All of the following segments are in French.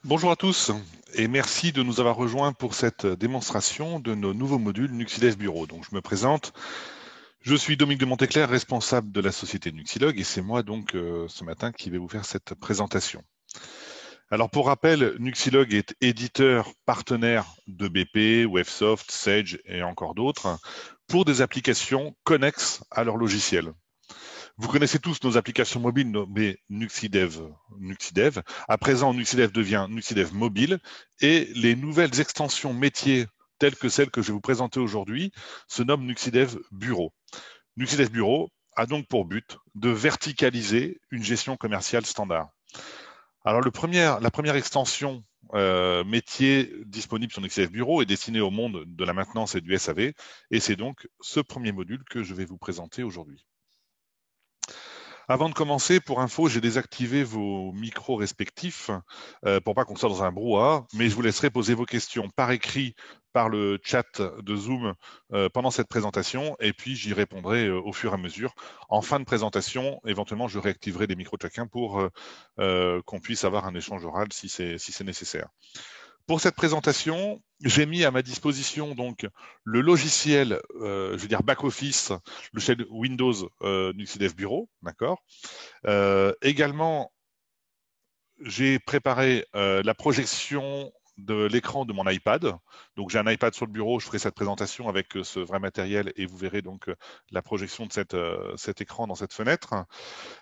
Bonjour à tous et merci de nous avoir rejoints pour cette démonstration de nos nouveaux modules Nuxidev Bureau. Donc je me présente, je suis Dominique de Monteclair, responsable de la société Nuxilog et c'est moi donc ce matin qui vais vous faire cette présentation. Alors pour rappel, Nuxilog est éditeur partenaire de BP, Websoft, Sage et encore d'autres pour des applications connexes à leur logiciel. Vous connaissez tous nos applications mobiles nommées Nuxidev. À présent, Nuxidev devient Nuxidev Mobile et les nouvelles extensions métiers telles que celles que je vais vous présenter aujourd'hui se nomment Nuxidev Bureau. Nuxidev Bureau a donc pour but de verticaliser une gestion commerciale standard. Alors la première extension métier disponible sur Nuxidev Bureau est destinée au monde de la maintenance et du SAV et c'est donc ce premier module que je vais vous présenter aujourd'hui. Avant de commencer, pour info, j'ai désactivé vos micros respectifs pour pas qu'on soit dans un brouhaha, mais je vous laisserai poser vos questions par écrit, par le chat de Zoom pendant cette présentation, et puis j'y répondrai au fur et à mesure. En fin de présentation, éventuellement, je réactiverai les micros de chacun pour qu'on puisse avoir un échange oral si c'est nécessaire. Pour cette présentation, j'ai mis à ma disposition donc le logiciel, je veux dire back office, le shell Windows Nuxidev Bureau, d'accord. Également, j'ai préparé la projection de l'écran de mon iPad. Donc j'ai un iPad sur le bureau, je ferai cette présentation avec ce vrai matériel et vous verrez donc la projection de cet écran dans cette fenêtre.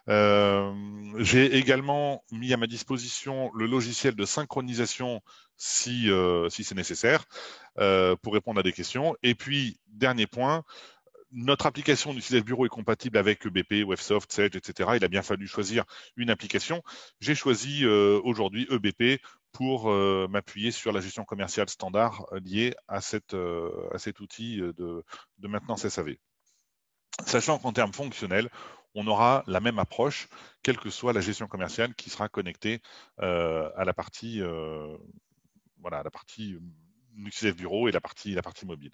J'ai également mis à ma disposition le logiciel de synchronisation si c'est nécessaire pour répondre à des questions. Et puis, dernier point, notre application d'Utilise Bureau est compatible avec EBP, Websoft, Sage, etc. Il a bien fallu choisir une application. J'ai choisi aujourd'hui EBP pour m'appuyer sur la gestion commerciale standard liée à cet outil de maintenance SAV. Sachant qu'en termes fonctionnels, on aura la même approche, quelle que soit la gestion commerciale qui sera connectée à la partie, voilà, à la partie Nuxidev Bureau et la partie mobile.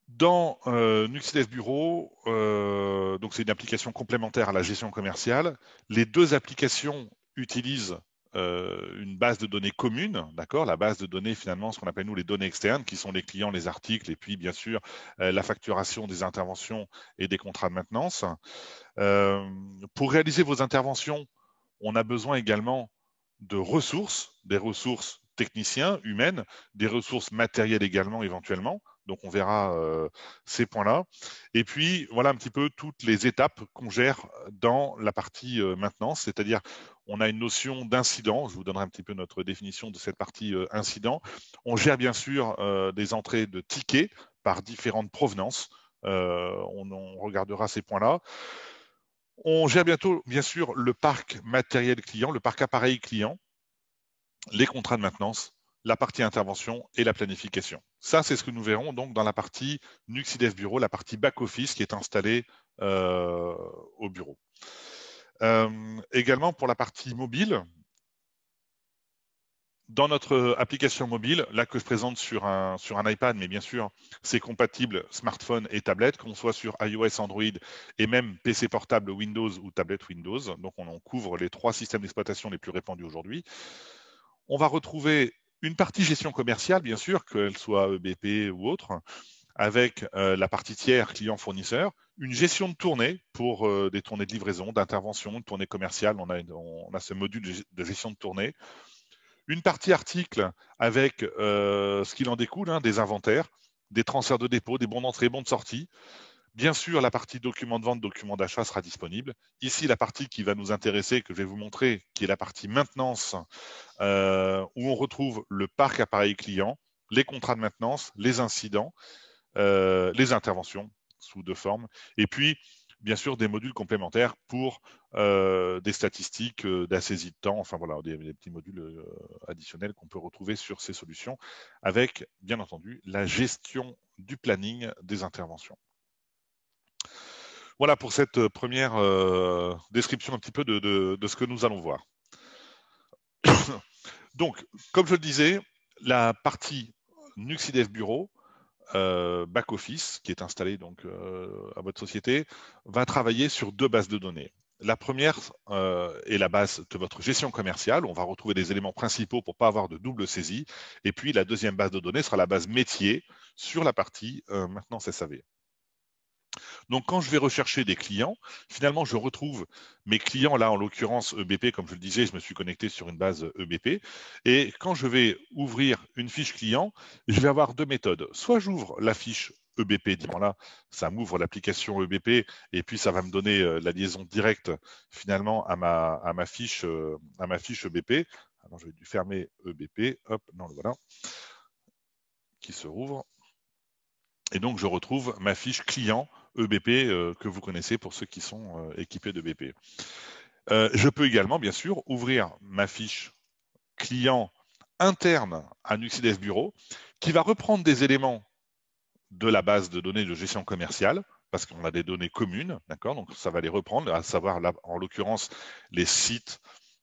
Dans Nuxidev Bureau, donc c'est une application complémentaire à la gestion commerciale. Les deux applications utilisent une base de données commune, d'accord. La base de données, finalement, ce qu'on appelle nous les données externes, qui sont les clients, les articles, et puis bien sûr la facturation des interventions et des contrats de maintenance. Pour réaliser vos interventions, on a besoin également de ressources, des ressources techniciens, humaines, des ressources matérielles également éventuellement. Donc on verra ces points-là. Et puis voilà un petit peu toutes les étapes qu'on gère dans la partie maintenance, c'est-à-dire on a une notion d'incident. Je vous donnerai un petit peu notre définition de cette partie incident. On gère bien sûr des entrées de tickets par différentes provenances. On regardera ces points-là. On gère bientôt, bien sûr, le parc matériel client, le parc appareil client, les contrats de maintenance, la partie intervention et la planification. Ça, c'est ce que nous verrons donc dans la partie Nuxidev Bureau, la partie back-office qui est installée au bureau. Également pour la partie mobile, dans notre application mobile, là que je présente sur un iPad, mais bien sûr, c'est compatible smartphone et tablette, qu'on soit sur iOS, Android et même PC portable Windows ou tablette Windows. Donc, on couvre les trois systèmes d'exploitation les plus répandus aujourd'hui. On va retrouver une partie gestion commerciale, bien sûr, qu'elle soit EBP ou autre, avec la partie tiers, client-fournisseur, une gestion de tournée pour des tournées de livraison, d'intervention, de tournée commerciale. On a ce module de gestion de tournée. Une partie article avec ce qu'il en découle, hein, des inventaires, des transferts de dépôt, des bons d'entrée, bons de sortie. Bien sûr, la partie document de vente, document d'achat sera disponible. Ici, la partie qui va nous intéresser, que je vais vous montrer, qui est la partie maintenance, où on retrouve le parc appareil client, les contrats de maintenance, les incidents, les interventions sous deux formes, et puis bien sûr des modules complémentaires pour des statistiques d'assaisie de temps, enfin voilà, des petits modules additionnels qu'on peut retrouver sur ces solutions, avec bien entendu la gestion du planning des interventions. Voilà pour cette première description un petit peu de ce que nous allons voir. Donc, comme je le disais, la partie Nuxidev Bureau, back office qui est installé donc à votre société va travailler sur deux bases de données. La première est la base de votre gestion commerciale. On va retrouver des éléments principaux pour ne pas avoir de double saisie. Et puis, la deuxième base de données sera la base métier sur la partie maintenance SAV. Donc, quand je vais rechercher des clients, finalement, je retrouve mes clients, là, en l'occurrence EBP, comme je le disais, je me suis connecté sur une base EBP. Et quand je vais ouvrir une fiche client, je vais avoir deux méthodes. Soit j'ouvre la fiche EBP, disons là, ça m'ouvre l'application EBP et puis ça va me donner la liaison directe finalement à ma fiche EBP. Alors, je vais dû fermer EBP, hop, non, voilà, qui se rouvre. Et donc, je retrouve ma fiche client EBP que vous connaissez pour ceux qui sont équipés de BP. Je peux également, bien sûr, ouvrir ma fiche client interne à Nuxidev Bureau qui va reprendre des éléments de la base de données de gestion commerciale parce qu'on a des données communes, d'accord? Donc, ça va les reprendre, à savoir, là, en l'occurrence, les sites,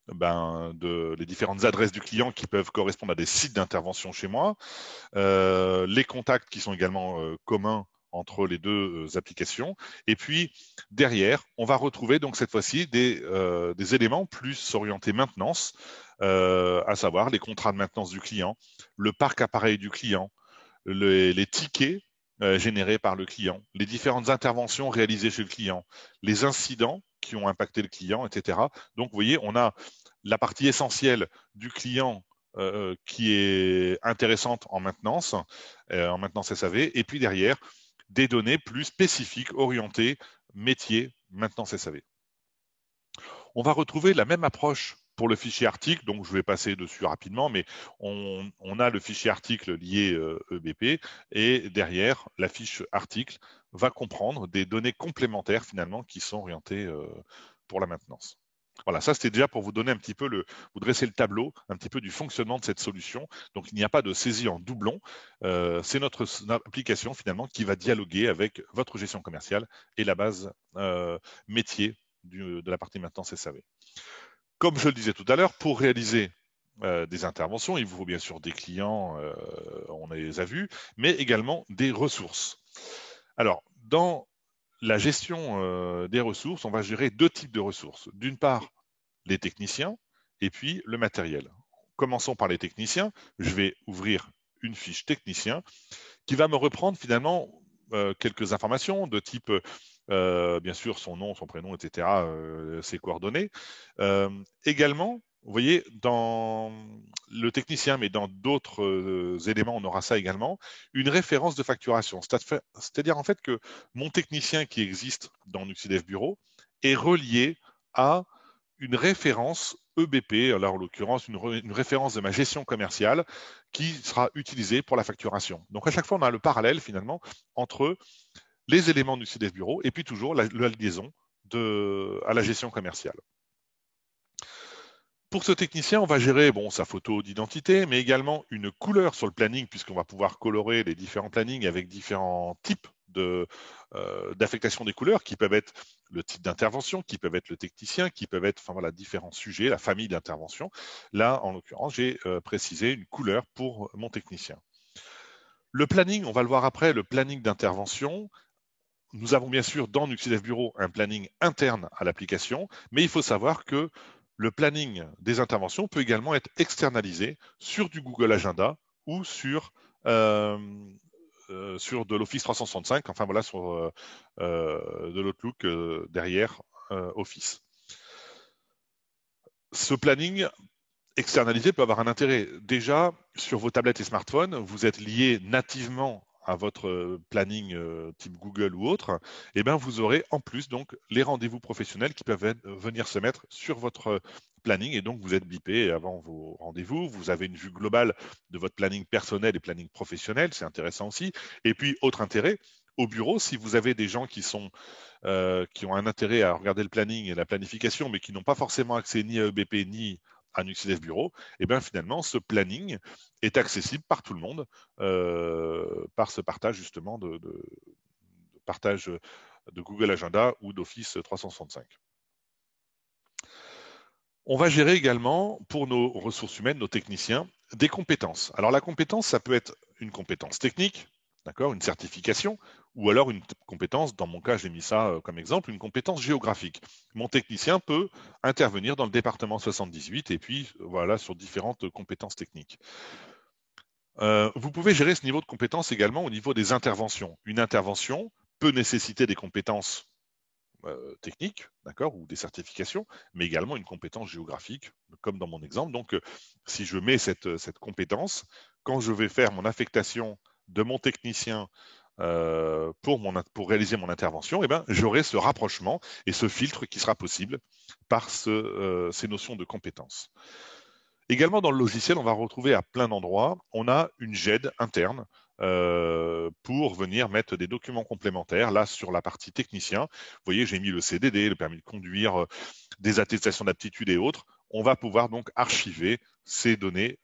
les différentes adresses du client qui peuvent correspondre à des sites d'intervention chez moi, les contacts qui sont également communs entre les deux applications. Et puis, derrière, on va retrouver donc cette fois-ci des éléments plus orientés maintenance, à savoir les contrats de maintenance du client, le parc appareil du client, les tickets générés par le client, les différentes interventions réalisées chez le client, les incidents qui ont impacté le client, etc. Donc, vous voyez, on a la partie essentielle du client qui est intéressante en maintenance SAV, et puis derrière, des données plus spécifiques, orientées, métier, maintenance SAV. On va retrouver la même approche pour le fichier article, donc je vais passer dessus rapidement, mais on a le fichier article lié EBP, et derrière, la fiche article va comprendre des données complémentaires finalement qui sont orientées pour la maintenance. Voilà, ça c'était déjà pour vous donner un petit peu vous dresser le tableau un petit peu du fonctionnement de cette solution. Donc il n'y a pas de saisie en doublon. C'est notre application finalement qui va dialoguer avec votre gestion commerciale et la base métier de la partie maintenance SAV. Comme je le disais tout à l'heure, pour réaliser des interventions, il vous faut bien sûr des clients, on les a vus, mais également des ressources. Alors, dans la gestion des ressources, on va gérer deux types de ressources. D'une part, les techniciens et puis le matériel. Commençons par les techniciens. Je vais ouvrir une fiche technicien qui va me reprendre finalement quelques informations de type, bien sûr, son nom, son prénom, etc., ses coordonnées. Également, vous voyez, dans le technicien, mais dans d'autres éléments, on aura ça également, une référence de facturation. C'est-à-dire en fait que mon technicien qui existe dans Nuxidev Bureau est relié à une référence EBP, là en l'occurrence une référence de ma gestion commerciale qui sera utilisée pour la facturation. Donc à chaque fois, on a le parallèle finalement entre les éléments du CDF Bureau et puis toujours la liaison à la gestion commerciale. Pour ce technicien, on va gérer sa photo d'identité, mais également une couleur sur le planning, puisqu'on va pouvoir colorer les différents plannings avec différents types d'affectation des couleurs, qui peuvent être le type d'intervention, qui peuvent être le technicien, qui peuvent être différents sujets, la famille d'intervention. Là, en l'occurrence, j'ai précisé une couleur pour mon technicien. Le planning, on va le voir après, le planning d'intervention. Nous avons bien sûr dans Nuxidev Bureau un planning interne à l'application, mais il faut savoir que le planning des interventions peut également être externalisé sur du Google Agenda ou sur de l'Office 365, enfin voilà, sur de l'Outlook derrière Office. Ce planning externalisé peut avoir un intérêt. Déjà, sur vos tablettes et smartphones, vous êtes lié nativement à votre planning type Google ou autre, et bien vous aurez en plus donc les rendez-vous professionnels qui peuvent venir se mettre sur votre planning, et donc vous êtes bipé avant vos rendez-vous. Vous avez une vue globale de votre planning personnel et planning professionnel, c'est intéressant aussi. Et puis, autre intérêt, au bureau, si vous avez des gens qui ont un intérêt à regarder le planning et la planification, mais qui n'ont pas forcément accès ni à EBP ni à Nuxidev Bureau, et bien finalement, ce planning est accessible par tout le monde par ce partage justement de partage de Google Agenda ou d'Office 365. On va gérer également pour nos ressources humaines, nos techniciens, des compétences. Alors la compétence, ça peut être une compétence technique, d'accord, une certification, ou alors une compétence, dans mon cas, j'ai mis ça comme exemple, une compétence géographique. Mon technicien peut intervenir dans le département 78 et puis voilà sur différentes compétences techniques. Vous pouvez gérer ce niveau de compétence également au niveau des interventions. Une intervention peut nécessiter des compétences techniques, d'accord, ou des certifications, mais également une compétence géographique, comme dans mon exemple. Donc, si je mets cette compétence, quand je vais faire mon affectation de mon technicien pour réaliser mon intervention, eh ben, j'aurai ce rapprochement et ce filtre qui sera possible par ces notions de compétences. Également dans le logiciel, on va retrouver à plein d'endroits, on a une GED interne pour venir mettre des documents complémentaires. Là, sur la partie technicien, vous voyez, j'ai mis le CDD, le permis de conduire, des attestations d'aptitude et autres. On va pouvoir donc archiver ces données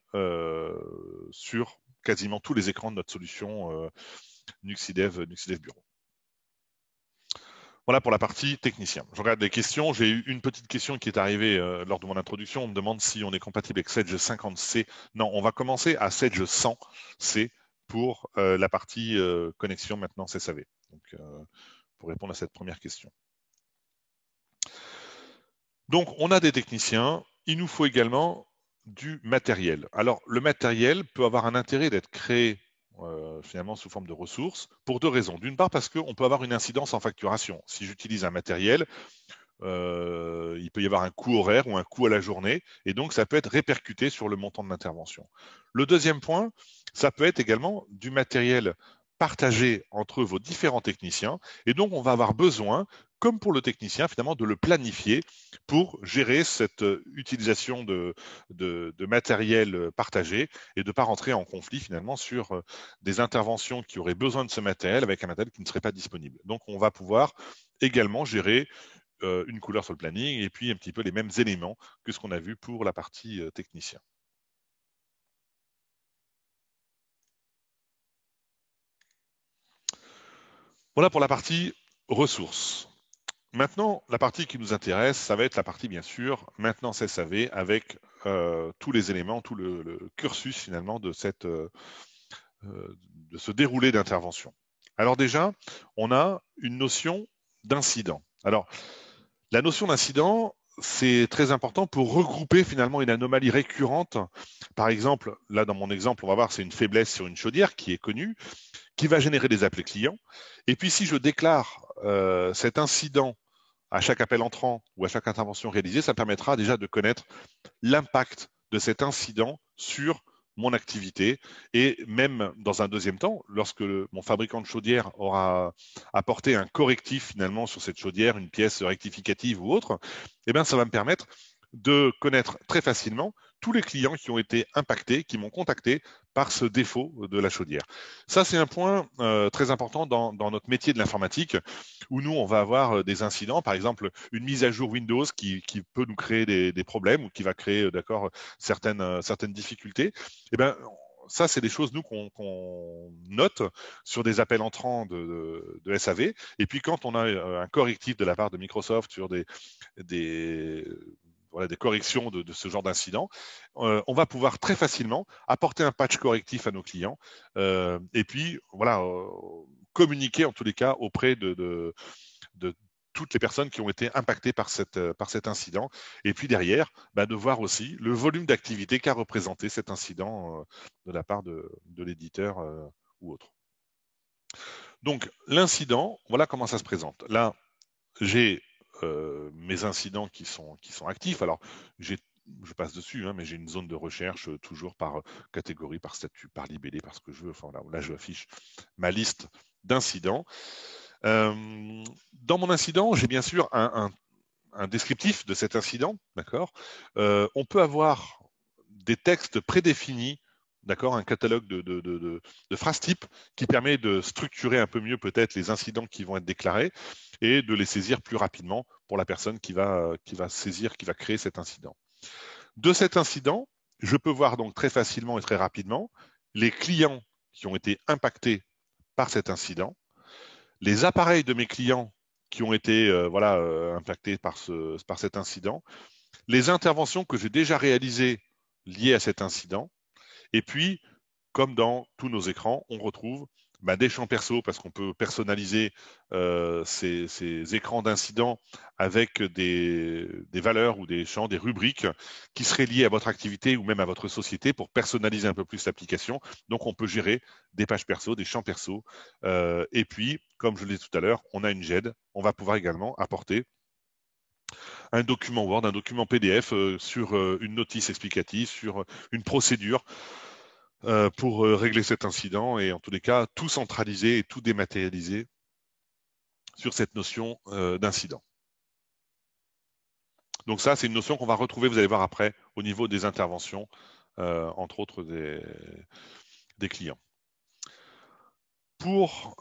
sur quasiment tous les écrans de notre solution Nuxidev Bureau. Voilà pour la partie technicien. Je regarde les questions. J'ai eu une petite question qui est arrivée lors de mon introduction. On me demande si on est compatible avec Sedge 50C. Non, on va commencer à Sedge 100C pour la partie connexion maintenant SSAV. Donc, pour répondre à cette première question. Donc, on a des techniciens. Il nous faut également du matériel. Alors, le matériel peut avoir un intérêt d'être créé finalement sous forme de ressources pour deux raisons. D'une part, parce qu'on peut avoir une incidence en facturation. Si j'utilise un matériel, il peut y avoir un coût horaire ou un coût à la journée, et donc ça peut être répercuté sur le montant de l'intervention. Le deuxième point, ça peut être également du matériel partagé entre vos différents techniciens, et donc on va avoir besoin, comme pour le technicien, finalement, de le planifier pour gérer cette utilisation de matériel partagé et de ne pas rentrer en conflit finalement sur des interventions qui auraient besoin de ce matériel avec un matériel qui ne serait pas disponible. Donc on va pouvoir également gérer une couleur sur le planning et puis un petit peu les mêmes éléments que ce qu'on a vu pour la partie technicien. Voilà pour la partie ressources. Maintenant, la partie qui nous intéresse, ça va être la partie, bien sûr, maintenance SAV avec tous les éléments, tout le cursus finalement de ce déroulé d'intervention. Alors déjà, on a une notion d'incident. Alors, la notion d'incident, c'est très important pour regrouper finalement une anomalie récurrente. Par exemple, là dans mon exemple, on va voir c'est une faiblesse sur une chaudière qui est connue, qui va générer des appels clients. Et puis si je déclare cet incident à chaque appel entrant ou à chaque intervention réalisée, ça permettra déjà de connaître l'impact de cet incident sur mon activité et même dans un deuxième temps, lorsque mon fabricant de chaudière aura apporté un correctif finalement sur cette chaudière, une pièce rectificative ou autre, eh bien ça va me permettre de connaître très facilement tous les clients qui ont été impactés, qui m'ont contacté par ce défaut de la chaudière. Ça, c'est un point très important dans notre métier de l'informatique, où nous, on va avoir des incidents, par exemple une mise à jour Windows qui peut nous créer des problèmes ou qui va créer d'accord, certaines difficultés. Eh ben, ça, c'est des choses, nous, qu'on note sur des appels entrants de SAV. Et puis, quand on a un correctif de la part de Microsoft sur des voilà, des corrections de ce genre d'incident, on va pouvoir très facilement apporter un patch correctif à nos clients et puis voilà, communiquer en tous les cas auprès de toutes les personnes qui ont été impactées par cet incident. Et puis derrière, de voir aussi le volume d'activité qu'a représenté cet incident de la part de l'éditeur ou autre. Donc l'incident, voilà comment ça se présente. Là, j'ai mes incidents qui sont actifs. Alors, je passe dessus, hein, mais j'ai une zone de recherche toujours par catégorie, par statut, par libellé, par ce que je veux. Enfin, là, je affiche ma liste d'incidents. Dans mon incident, j'ai bien sûr un descriptif de cet incident, d'accord. On peut avoir des textes prédéfinis, d'accord, un catalogue de phrases types qui permet de structurer un peu mieux peut-être les incidents qui vont être déclarés et de les saisir plus rapidement pour la personne qui va saisir, qui va créer cet incident. De cet incident, je peux voir donc très facilement et très rapidement les clients qui ont été impactés par cet incident, les appareils de mes clients qui ont été impactés par cet incident, les interventions que j'ai déjà réalisées liées à cet incident, et puis, comme dans tous nos écrans, on retrouve des champs perso, parce qu'on peut personnaliser ces écrans d'incidents avec des valeurs ou des champs, des rubriques qui seraient liées à votre activité ou même à votre société pour personnaliser un peu plus l'application. Donc, on peut gérer des pages perso, des champs perso. Et puis, comme je le disais tout à l'heure, on a une GED. On va pouvoir également apporter un document Word, un document PDF sur une notice explicative, sur une procédure pour régler cet incident et en tous les cas, tout centraliser et tout dématérialiser sur cette notion d'incident. Donc ça, c'est une notion qu'on va retrouver, vous allez voir après, au niveau des interventions, entre autres des clients.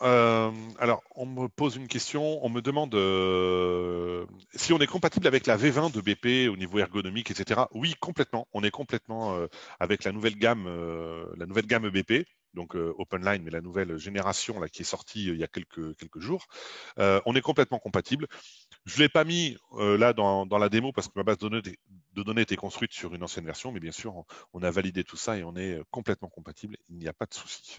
Alors, on me pose une question, on me demande si on est compatible avec la V20 de BP au niveau ergonomique, etc. Oui, complètement. On est complètement avec la nouvelle gamme BP, donc OpenLine, mais la nouvelle génération là qui est sortie il y a quelques jours. On est complètement compatible. Je ne l'ai pas mis là dans la démo parce que ma base de données était construite sur une ancienne version, mais bien sûr, on a validé tout ça et on est complètement compatible. Il n'y a pas de souci.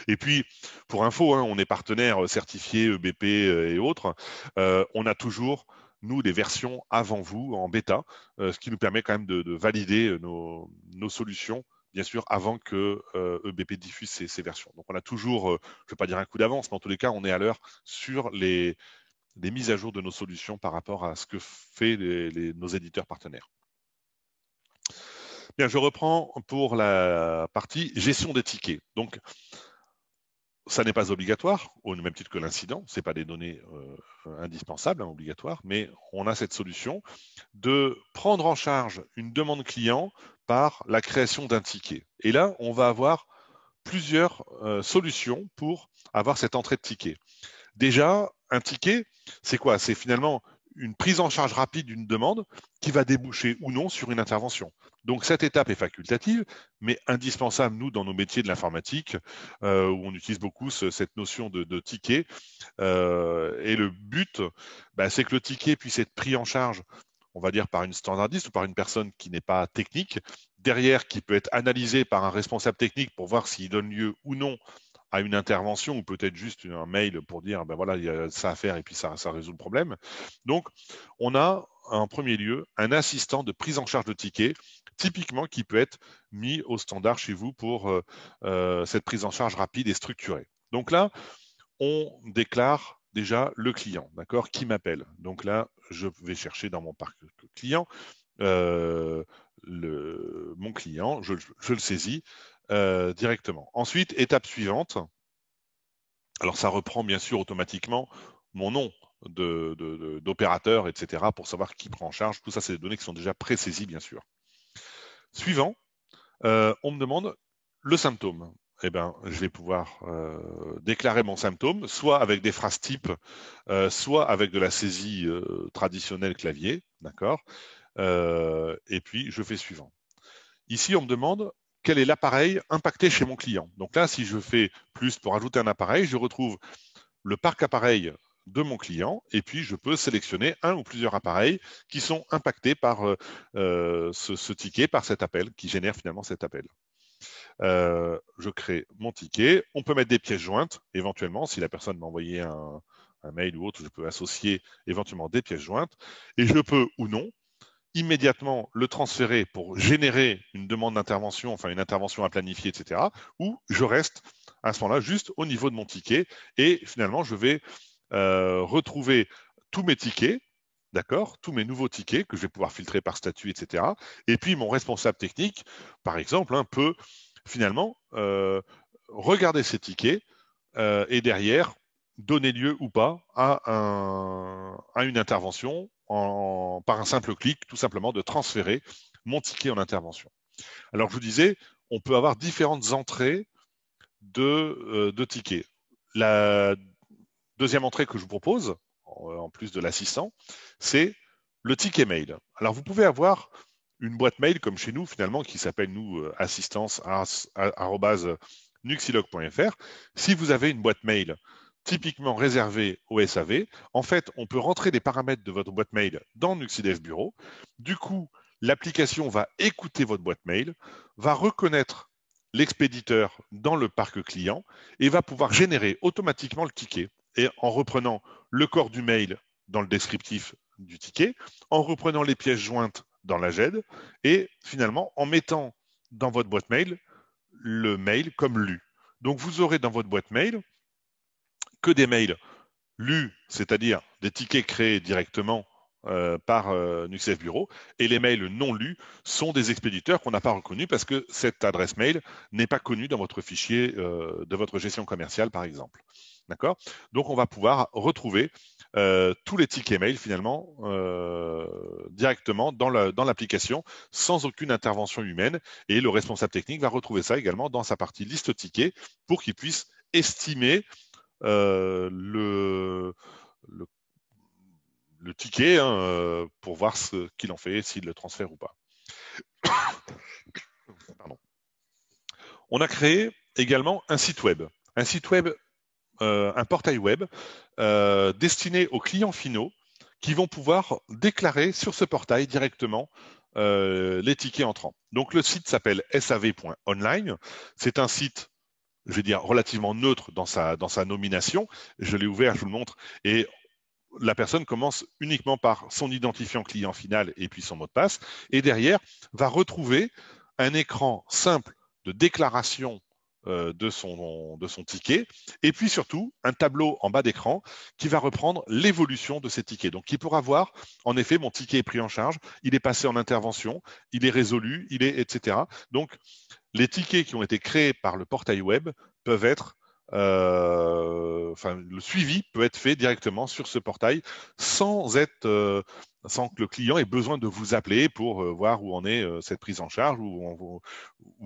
Et puis, pour info, hein, on est partenaire certifié EBP et autres. On a toujours, nous, des versions avant vous en bêta, ce qui nous permet quand même de valider nos solutions, bien sûr, avant que EBP diffuse ces versions. Donc, on a toujours, je ne vais pas dire un coup d'avance, mais en tous les cas, on est à l'heure sur les mises à jour de nos solutions par rapport à ce que fait nos éditeurs partenaires. Bien, je reprends pour la partie gestion des tickets. Donc, ça n'est pas obligatoire, au même titre que l'incident, ce n'est pas des données indispensables, hein, obligatoires, mais on a cette solution de prendre en charge une demande client par la création d'un ticket. Et là, on va avoir plusieurs solutions pour avoir cette entrée de ticket. Déjà, un ticket, c'est quoi? C'est finalement une prise en charge rapide d'une demande qui va déboucher ou non sur une intervention. Donc cette étape est facultative, mais indispensable, nous, dans nos métiers de l'informatique, où on utilise beaucoup cette notion de ticket. Et le but, c'est que le ticket puisse être pris en charge, on va dire, par une standardiste ou par une personne qui n'est pas technique, derrière, qui peut être analysé par un responsable technique pour voir s'il donne lieu ou non à une intervention ou peut-être juste un mail pour dire voilà, il y a ça à faire et puis ça résout le problème. Donc, on a en premier lieu un assistant de prise en charge de ticket, typiquement qui peut être mis au standard chez vous pour cette prise en charge rapide et structurée. Donc là, on déclare déjà le client, d'accord, qui m'appelle. Donc là, je vais chercher dans mon parc client mon client, je le saisis directement. Ensuite, étape suivante. Alors, ça reprend bien sûr automatiquement mon nom d'opérateur, etc., pour savoir qui prend en charge. Tout ça, c'est des données qui sont déjà pré-saisies, bien sûr. Suivant, on me demande le symptôme. Eh bien, je vais pouvoir déclarer mon symptôme, soit avec des phrases types, soit avec de la saisie traditionnelle clavier, d'accord. Et puis, je fais suivant. Ici, on me demande quel est l'appareil impacté chez mon client. Donc là, si je fais plus pour ajouter un appareil, je retrouve le parc appareil de mon client et puis je peux sélectionner un ou plusieurs appareils qui sont impactés par ce ticket, par cet appel, qui génère finalement cet appel. Je crée mon ticket. On peut mettre des pièces jointes, éventuellement, si la personne m'a envoyé un mail ou autre, je peux associer éventuellement des pièces jointes et je peux ou non immédiatement le transférer pour générer une demande d'intervention, enfin une intervention à planifier, etc. Ou je reste à ce moment-là juste au niveau de mon ticket et finalement je vais retrouver tous mes tickets, d'accord, tous mes nouveaux tickets que je vais pouvoir filtrer par statut, etc. Et puis mon responsable technique, par exemple, peut finalement regarder ces tickets et derrière donner lieu ou pas à une intervention par un simple clic, tout simplement de transférer mon ticket en intervention. Alors je vous disais, on peut avoir différentes entrées de tickets. La deuxième entrée que je vous propose, en plus de l'assistant, c'est le ticket mail. Alors vous pouvez avoir une boîte mail comme chez nous finalement qui s'appelle nous assistance@nuxilog.fr. Si vous avez une boîte mail typiquement réservée au SAV, en fait, on peut rentrer les paramètres de votre boîte mail dans Nuxidev Bureau. Du coup, l'application va écouter votre boîte mail, va reconnaître l'expéditeur dans le parc client et va pouvoir générer automatiquement le ticket. Et en reprenant le corps du mail dans le descriptif du ticket, en reprenant les pièces jointes dans la GED et finalement en mettant dans votre boîte mail le mail comme lu. Donc vous aurez dans votre boîte mail que des mails lus, c'est-à-dire des tickets créés directement par NuxF Bureau, et les mails non lus sont des expéditeurs qu'on n'a pas reconnus parce que cette adresse mail n'est pas connue dans votre fichier de votre gestion commerciale, par exemple. D'accord? Donc, on va pouvoir retrouver tous les tickets mail finalement directement dans l'application sans aucune intervention humaine. Et le responsable technique va retrouver ça également dans sa partie liste tickets pour qu'il puisse estimer le, le ticket pour voir ce qu'il en fait, s'il le transfère ou pas. Pardon. On a créé également un site web. Un site web, un portail web destiné aux clients finaux qui vont pouvoir déclarer sur ce portail directement les tickets entrants. Donc le site s'appelle sav.online. C'est un site, je vais dire, relativement neutre dans sa nomination. Je l'ai ouvert, je vous le montre. Et la personne commence uniquement par son identifiant client final et puis son mot de passe. Et derrière, va retrouver un écran simple de déclaration de son ticket, et puis surtout un tableau en bas d'écran qui va reprendre l'évolution de ces tickets. Donc, il pourra voir, en effet, mon ticket est pris en charge, il est passé en intervention, il est résolu, etc. Donc, les tickets qui ont été créés par le portail web peuvent être le suivi peut être fait directement sur ce portail sans que le client ait besoin de vous appeler pour voir où en est cette prise en charge ou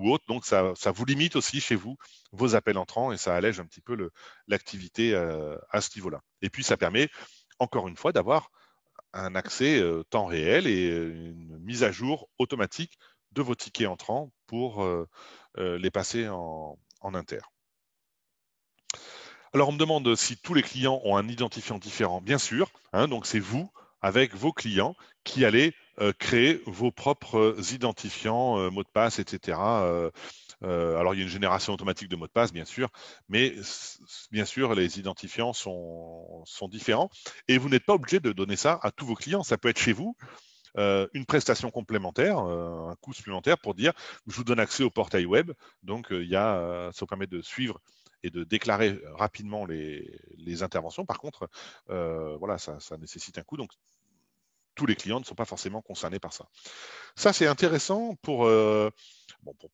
autre. Donc ça vous limite aussi chez vous vos appels entrants et ça allège un petit peu l'activité à ce niveau-là. Et puis ça permet encore une fois d'avoir un accès temps réel et une mise à jour automatique de vos tickets entrants pour les passer en inter. Alors, on me demande si tous les clients ont un identifiant différent. Bien sûr, donc c'est vous, avec vos clients, qui allez créer vos propres identifiants, mots de passe, etc. Alors, il y a une génération automatique de mots de passe, bien sûr, mais bien sûr, les identifiants sont différents. Et vous n'êtes pas obligé de donner ça à tous vos clients. Ça peut être chez vous, une prestation complémentaire, un coût supplémentaire pour dire je vous donne accès au portail web. Donc, ça vous permet de suivre et de déclarer rapidement les interventions. Par contre, voilà, ça nécessite un coût. Donc, tous les clients ne sont pas forcément concernés par ça. Ça, c'est intéressant pour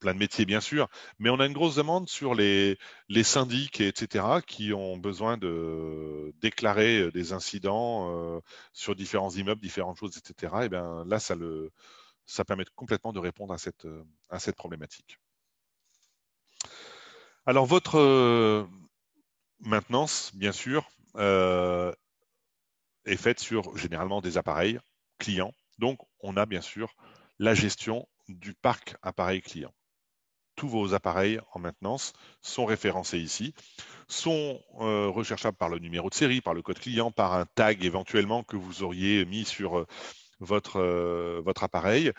plein de métiers, bien sûr, mais on a une grosse demande sur les syndics, etc., qui ont besoin de déclarer des incidents sur différents immeubles, différentes choses, etc. Et bien là, ça permet complètement de répondre à cette problématique. Alors, votre maintenance, bien sûr, est faite sur généralement des appareils clients. Donc, on a bien sûr la gestion du parc appareil client. Tous vos appareils en maintenance sont référencés ici, sont recherchables par le numéro de série, par le code client, par un tag éventuellement que vous auriez mis sur votre appareil.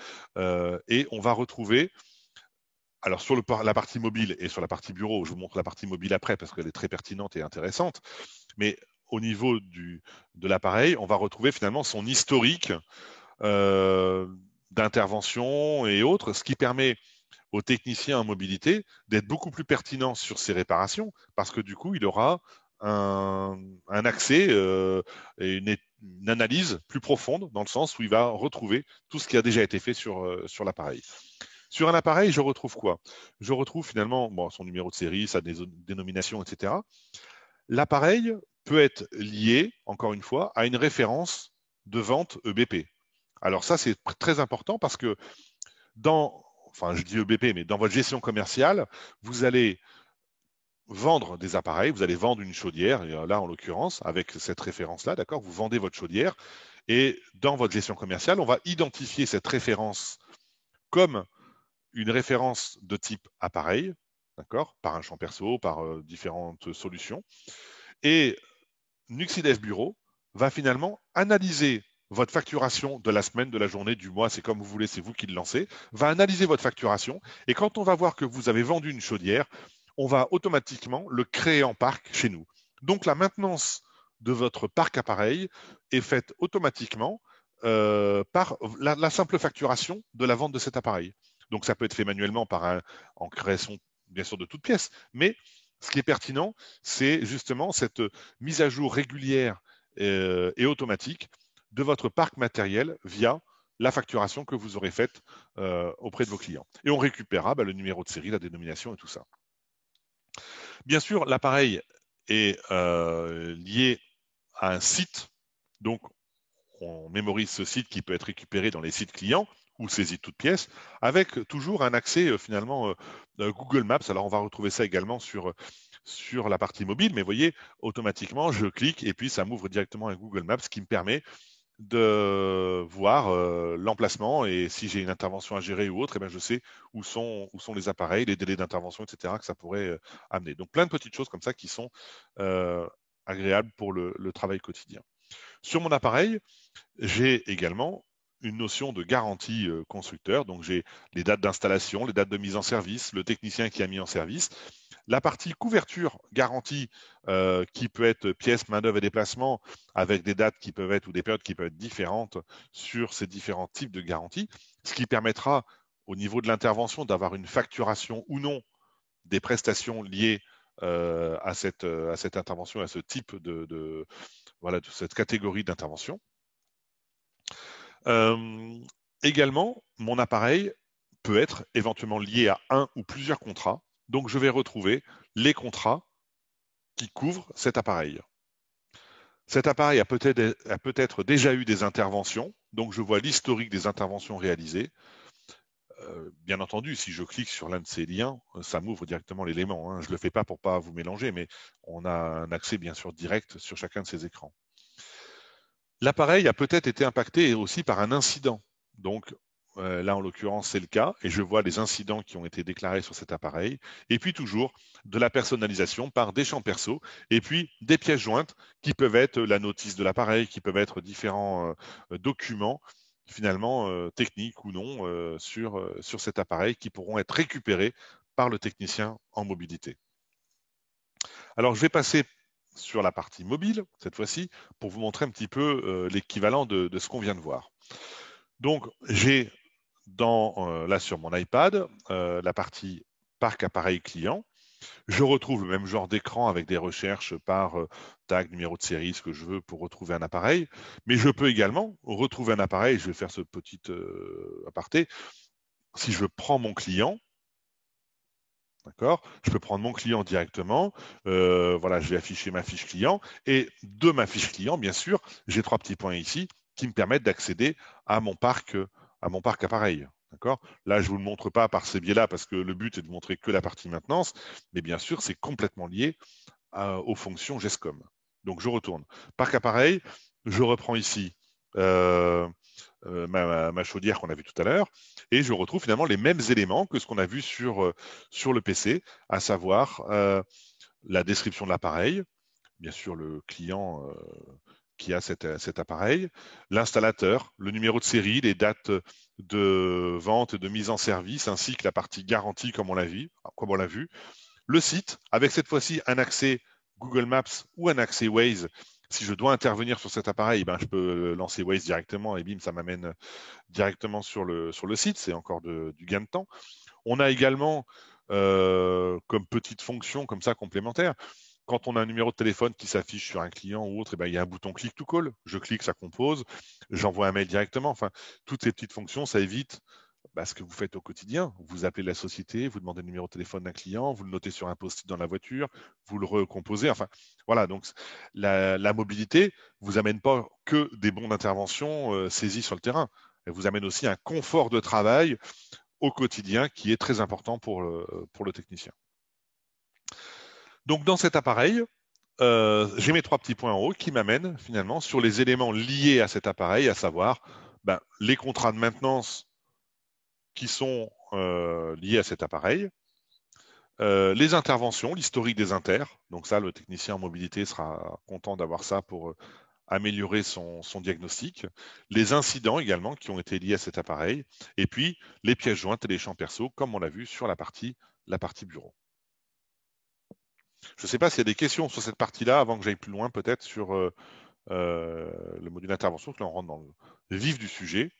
Et on va retrouver, alors sur la partie mobile et sur la partie bureau, je vous montre la partie mobile après parce qu'elle est très pertinente et intéressante, mais au niveau de l'appareil, on va retrouver finalement son historique d'intervention et autres, ce qui permet aux techniciens en mobilité d'être beaucoup plus pertinent sur ces réparations parce que du coup, il aura un accès et une analyse plus profonde dans le sens où il va retrouver tout ce qui a déjà été fait sur l'appareil. Sur un appareil, je retrouve quoi? Je retrouve finalement son numéro de série, sa dénomination, etc. L'appareil peut être lié, encore une fois, à une référence de vente EBP. Alors ça, c'est très important parce que je dis EBP, mais dans votre gestion commerciale, vous allez vendre des appareils, vous allez vendre une chaudière, et là en l'occurrence, avec cette référence-là, d'accord, vous vendez votre chaudière, et dans votre gestion commerciale, on va identifier cette référence comme une référence de type appareil, d'accord, par un champ perso, par différentes solutions, et Nuxilef Bureau va finalement analyser votre facturation de la semaine, de la journée, du mois, c'est comme vous voulez, c'est vous qui le lancez, va analyser votre facturation et quand on va voir que vous avez vendu une chaudière, on va automatiquement le créer en parc chez nous. Donc la maintenance de votre parc appareil est faite automatiquement par la simple facturation de la vente de cet appareil. Donc ça peut être fait manuellement en création bien sûr de toutes pièces, mais ce qui est pertinent, c'est justement cette mise à jour régulière et automatique de votre parc matériel via la facturation que vous aurez faite auprès de vos clients. Et on récupérera le numéro de série, la dénomination et tout ça. Bien sûr, l'appareil est lié à un site, donc on mémorise ce site qui peut être récupéré dans les sites clients ou saisi de toutes pièces, avec toujours un accès finalement Google Maps. Alors on va retrouver ça également sur la partie mobile, mais vous voyez, automatiquement, je clique et puis ça m'ouvre directement un Google Maps qui me permet de voir l'emplacement et si j'ai une intervention à gérer ou autre, eh bien, je sais où sont les appareils, les délais d'intervention, etc., que ça pourrait amener. Donc plein de petites choses comme ça qui sont agréables pour le travail quotidien. Sur mon appareil, j'ai également une notion de garantie constructeur. Donc, j'ai les dates d'installation, les dates de mise en service, le technicien qui a mis en service. La partie couverture garantie qui peut être pièces, main-d'œuvre et déplacement avec des dates qui peuvent être ou des périodes qui peuvent être différentes sur ces différents types de garanties, ce qui permettra au niveau de l'intervention d'avoir une facturation ou non des prestations liées à cette intervention, à ce type voilà, de cette catégorie d'intervention. Également, mon appareil peut être éventuellement lié à un ou plusieurs contrats. Donc, je vais retrouver les contrats qui couvrent cet appareil. Cet appareil a peut-être déjà eu des interventions. Donc, je vois l'historique des interventions réalisées. Bien entendu, si je clique sur l'un de ces liens, ça m'ouvre directement l'élément. Je ne le fais pas pour ne pas vous mélanger, mais on a un accès bien sûr direct sur chacun de ces écrans. L'appareil a peut-être été impacté aussi par un incident. Donc là, en l'occurrence, c'est le cas, et je vois les incidents qui ont été déclarés sur cet appareil. Et puis toujours de la personnalisation par des champs perso, et puis des pièces jointes qui peuvent être la notice de l'appareil, qui peuvent être différents documents finalement techniques ou non sur cet appareil qui pourront être récupérés par le technicien en mobilité. Alors, je vais passer sur la partie mobile, cette fois-ci, pour vous montrer un petit peu l'équivalent de ce qu'on vient de voir. Donc, j'ai là sur mon iPad la partie parc appareil client. Je retrouve le même genre d'écran avec des recherches par tag, numéro de série, ce que je veux pour retrouver un appareil. Mais je peux également retrouver un appareil. Je vais faire ce petit aparté. Si je prends mon client, d'accord. Je peux prendre mon client directement. Voilà, je vais afficher ma fiche client. Et de ma fiche client, bien sûr, j'ai 3 petits points ici qui me permettent d'accéder à mon parc appareil. D'accord. Là, je ne vous le montre pas par ces biais-là parce que le but est de montrer que la partie maintenance. Mais bien sûr, c'est complètement lié aux fonctions GESCOM. Donc, je retourne. Parc appareil, je reprends ici ma chaudière qu'on a vue tout à l'heure, et je retrouve finalement les mêmes éléments que ce qu'on a vu sur le PC, à savoir la description de l'appareil, bien sûr le client qui a cet appareil, l'installateur, le numéro de série, les dates de vente et de mise en service, ainsi que la partie garantie comme on l'a vu, le site, avec cette fois-ci un accès Google Maps ou un accès Waze. Si je dois intervenir sur cet appareil, je peux lancer Waze directement et bim, ça m'amène directement sur le site. C'est encore du gain de temps. On a également comme petite fonction comme ça complémentaire, quand on a un numéro de téléphone qui s'affiche sur un client ou autre, il y a un bouton click to call. Je clique, ça compose, j'envoie un mail directement. Enfin, toutes ces petites fonctions, ça évite ce que vous faites au quotidien. Vous appelez la société, vous demandez le numéro de téléphone d'un client, vous le notez sur un post-it dans la voiture, vous le recomposez. Enfin, voilà. Donc, la mobilité vous amène pas que des bons d'intervention saisis sur le terrain. Elle vous amène aussi un confort de travail au quotidien qui est très important pour le technicien. Donc, dans cet appareil, j'ai mes 3 petits points en haut qui m'amènent finalement sur les éléments liés à cet appareil, à savoir les contrats de maintenance qui sont liés à cet appareil, les interventions, l'historique des inters. Donc ça, le technicien en mobilité sera content d'avoir ça pour améliorer son diagnostic, les incidents également qui ont été liés à cet appareil, et puis les pièces jointes et les champs perso, comme on l'a vu sur la partie bureau. Je ne sais pas s'il y a des questions sur cette partie-là, avant que j'aille plus loin peut-être sur le module d'intervention, que là on rentre dans le vif du sujet.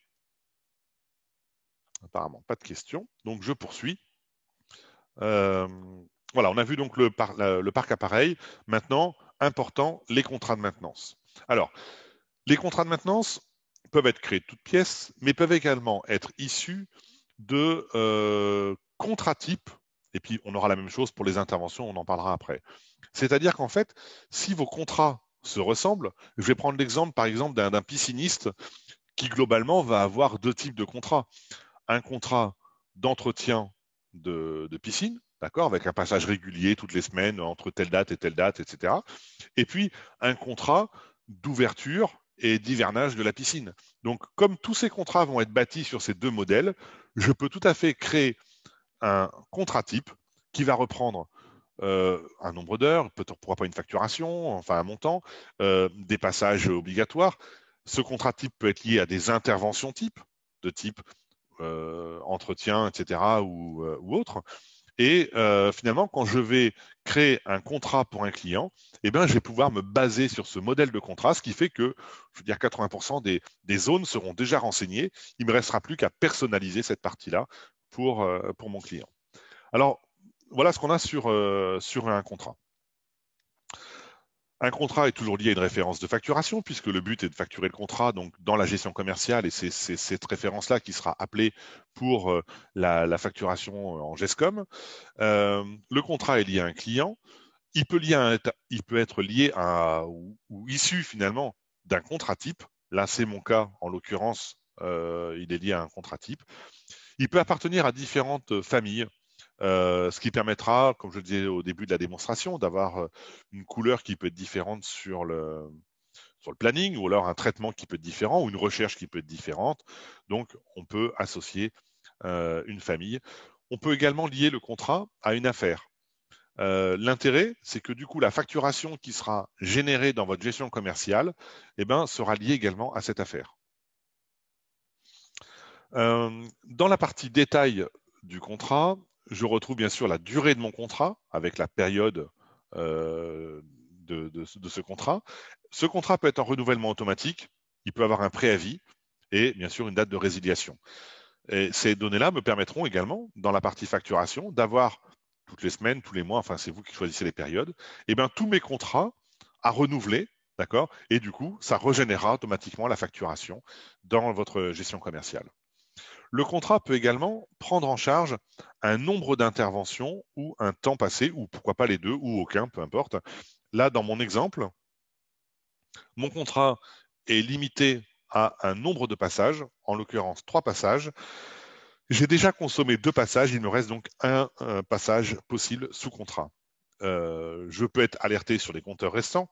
Apparemment, pas de questions. Donc je poursuis. Voilà, on a vu donc le parc appareil. Maintenant, important, les contrats de maintenance. Alors, les contrats de maintenance peuvent être créés de toutes pièces, mais peuvent également être issus de contrats types. Et puis, on aura la même chose pour les interventions, on en parlera après. C'est-à-dire qu'en fait, si vos contrats se ressemblent, je vais prendre l'exemple, par exemple, d'un pisciniste qui, globalement, va avoir deux types de contrats. Un contrat d'entretien de piscine, d'accord, avec un passage régulier toutes les semaines entre telle date, etc. Et puis un contrat d'ouverture et d'hivernage de la piscine. Donc, comme tous ces contrats vont être bâtis sur ces deux modèles, je peux tout à fait créer un contrat type qui va reprendre un nombre d'heures, peut-être pourquoi pas une facturation, enfin un montant, des passages obligatoires. Ce contrat type peut être lié à des interventions type, de type entretien, etc. ou autre. Et finalement, quand je vais créer un contrat pour un client, eh ben, je vais pouvoir me baser sur ce modèle de contrat, ce qui fait que, je veux dire, 80% des zones seront déjà renseignées. Il ne me restera plus qu'à personnaliser cette partie-là pour mon client. Alors, voilà ce qu'on a sur un contrat. Un contrat est toujours lié à une référence de facturation, puisque le but est de facturer le contrat donc dans la gestion commerciale, et c'est cette référence-là qui sera appelée pour la facturation en GESCOM. Le contrat est lié à un client. Il peut être lié à ou issu finalement d'un contrat type. Là, c'est mon cas, en l'occurrence, il est lié à un contrat type. Il peut appartenir à différentes familles. Ce qui permettra, comme je le disais au début de la démonstration, d'avoir une couleur qui peut être différente sur le planning, ou alors un traitement qui peut être différent, ou une recherche qui peut être différente. Donc, on peut associer une famille. On peut également lier le contrat à une affaire. L'intérêt, c'est que du coup, la facturation qui sera générée dans votre gestion commerciale, eh ben, sera liée également à cette affaire. Dans la partie détail du contrat, je retrouve bien sûr la durée de mon contrat avec la période de ce contrat. Ce contrat peut être en renouvellement automatique, il peut avoir un préavis et bien sûr une date de résiliation. Et ces données-là me permettront également, dans la partie facturation, d'avoir toutes les semaines, tous les mois, enfin c'est vous qui choisissez les périodes, et bien tous mes contrats à renouveler, d'accord? Et du coup, ça régénérera automatiquement la facturation dans votre gestion commerciale. Le contrat peut également prendre en charge un nombre d'interventions ou un temps passé, ou pourquoi pas les deux, ou aucun, peu importe. Là, dans mon exemple, mon contrat est limité à un nombre de passages, en l'occurrence 3 passages. J'ai déjà consommé 2 passages, il me reste donc un passage possible sous contrat. Je peux être alerté sur les compteurs restants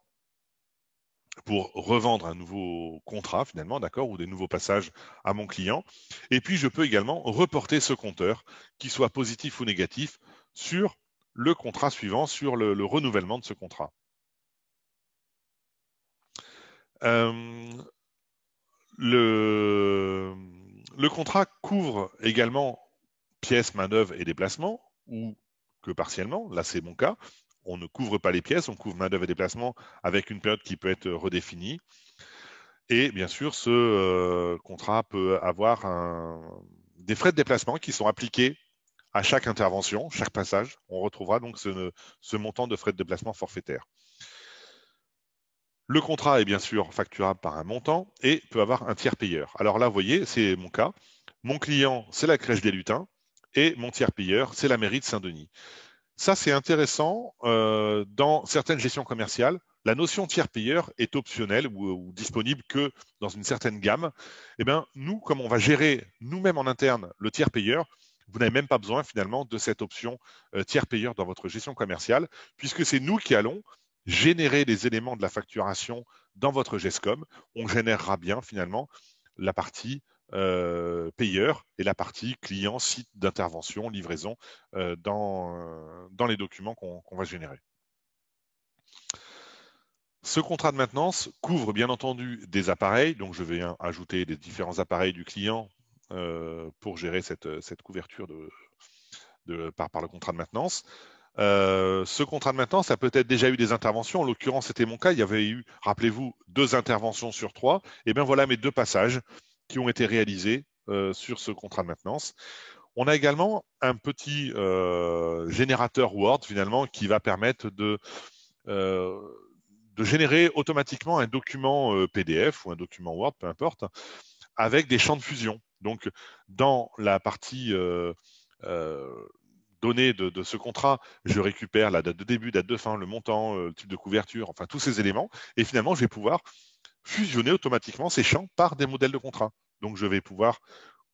pour revendre un nouveau contrat finalement, d'accord, ou des nouveaux passages à mon client. Et puis, je peux également reporter ce compteur, qu'il soit positif ou négatif, sur le contrat suivant, sur le renouvellement de ce contrat. Euh, le contrat couvre également pièces, main-d'œuvre et déplacements, ou que partiellement, là c'est mon cas. On ne couvre pas les pièces, on couvre main-d'œuvre et déplacement avec une période qui peut être redéfinie. Et bien sûr, ce contrat peut avoir des frais de déplacement qui sont appliqués à chaque intervention, chaque passage. On retrouvera donc ce montant de frais de déplacement forfaitaire. Le contrat est bien sûr facturable par un montant et peut avoir un tiers payeur. Alors là, vous voyez, c'est mon cas. Mon client, c'est la crèche des lutins et mon tiers payeur, c'est la mairie de Saint-Denis. Ça, c'est intéressant. Dans certaines gestions commerciales, la notion tiers payeur est optionnelle ou disponible que dans une certaine gamme. Eh bien, nous, comme on va gérer nous-mêmes en interne le tiers payeur, vous n'avez même pas besoin finalement de cette option tiers payeur dans votre gestion commerciale, puisque c'est nous qui allons générer les éléments de la facturation dans votre GESCOM. On générera bien finalement la partie payeur et la partie client, site d'intervention, livraison dans les documents qu'on va générer. Ce contrat de maintenance couvre bien entendu des appareils, donc je vais ajouter les différents appareils du client pour gérer cette couverture par le contrat de maintenance. Ce contrat de maintenance a peut-être déjà eu des interventions. En l'occurrence, c'était mon cas. Il y avait eu, rappelez-vous, 2 interventions sur 3. Et bien voilà mes 2 passages qui ont été réalisés sur ce contrat de maintenance. On a également un petit générateur Word finalement qui va permettre euh, de générer automatiquement un document PDF ou un document Word, peu importe, avec des champs de fusion. Donc, dans la partie euh, donnée de ce contrat, je récupère la date de début, date de fin, le montant, le type de couverture, enfin tous ces éléments. Et finalement, je vais pouvoir fusionner automatiquement ces champs par des modèles de contrat. Donc, je vais pouvoir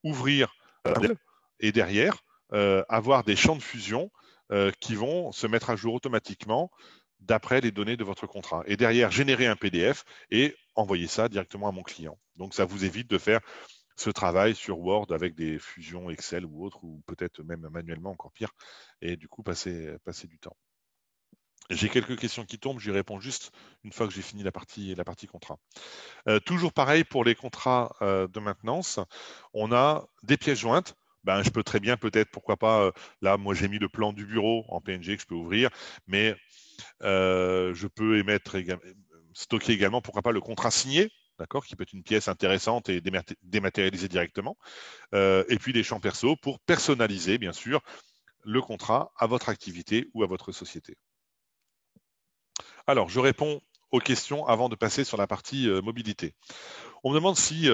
ouvrir un modèle et derrière avoir des champs de fusion qui vont se mettre à jour automatiquement d'après les données de votre contrat. Et derrière, générer un PDF et envoyer ça directement à mon client. Donc, ça vous évite de faire ce travail sur Word avec des fusions Excel ou autres, ou peut-être même manuellement, encore pire, et du coup, passer du temps. J'ai quelques questions qui tombent, j'y réponds juste une fois que j'ai fini la partie contrat. Toujours pareil pour les contrats de maintenance, on a des pièces jointes. Ben, je peux très bien peut-être, pourquoi pas, là, moi j'ai mis le plan du bureau en PNG que je peux ouvrir, mais je peux stocker également, pourquoi pas, le contrat signé, d'accord, qui peut être une pièce intéressante et dématérialisée directement. Et puis les champs perso pour personnaliser, bien sûr, le contrat à votre activité ou à votre société. Alors, je réponds aux questions avant de passer sur la partie mobilité. On me demande si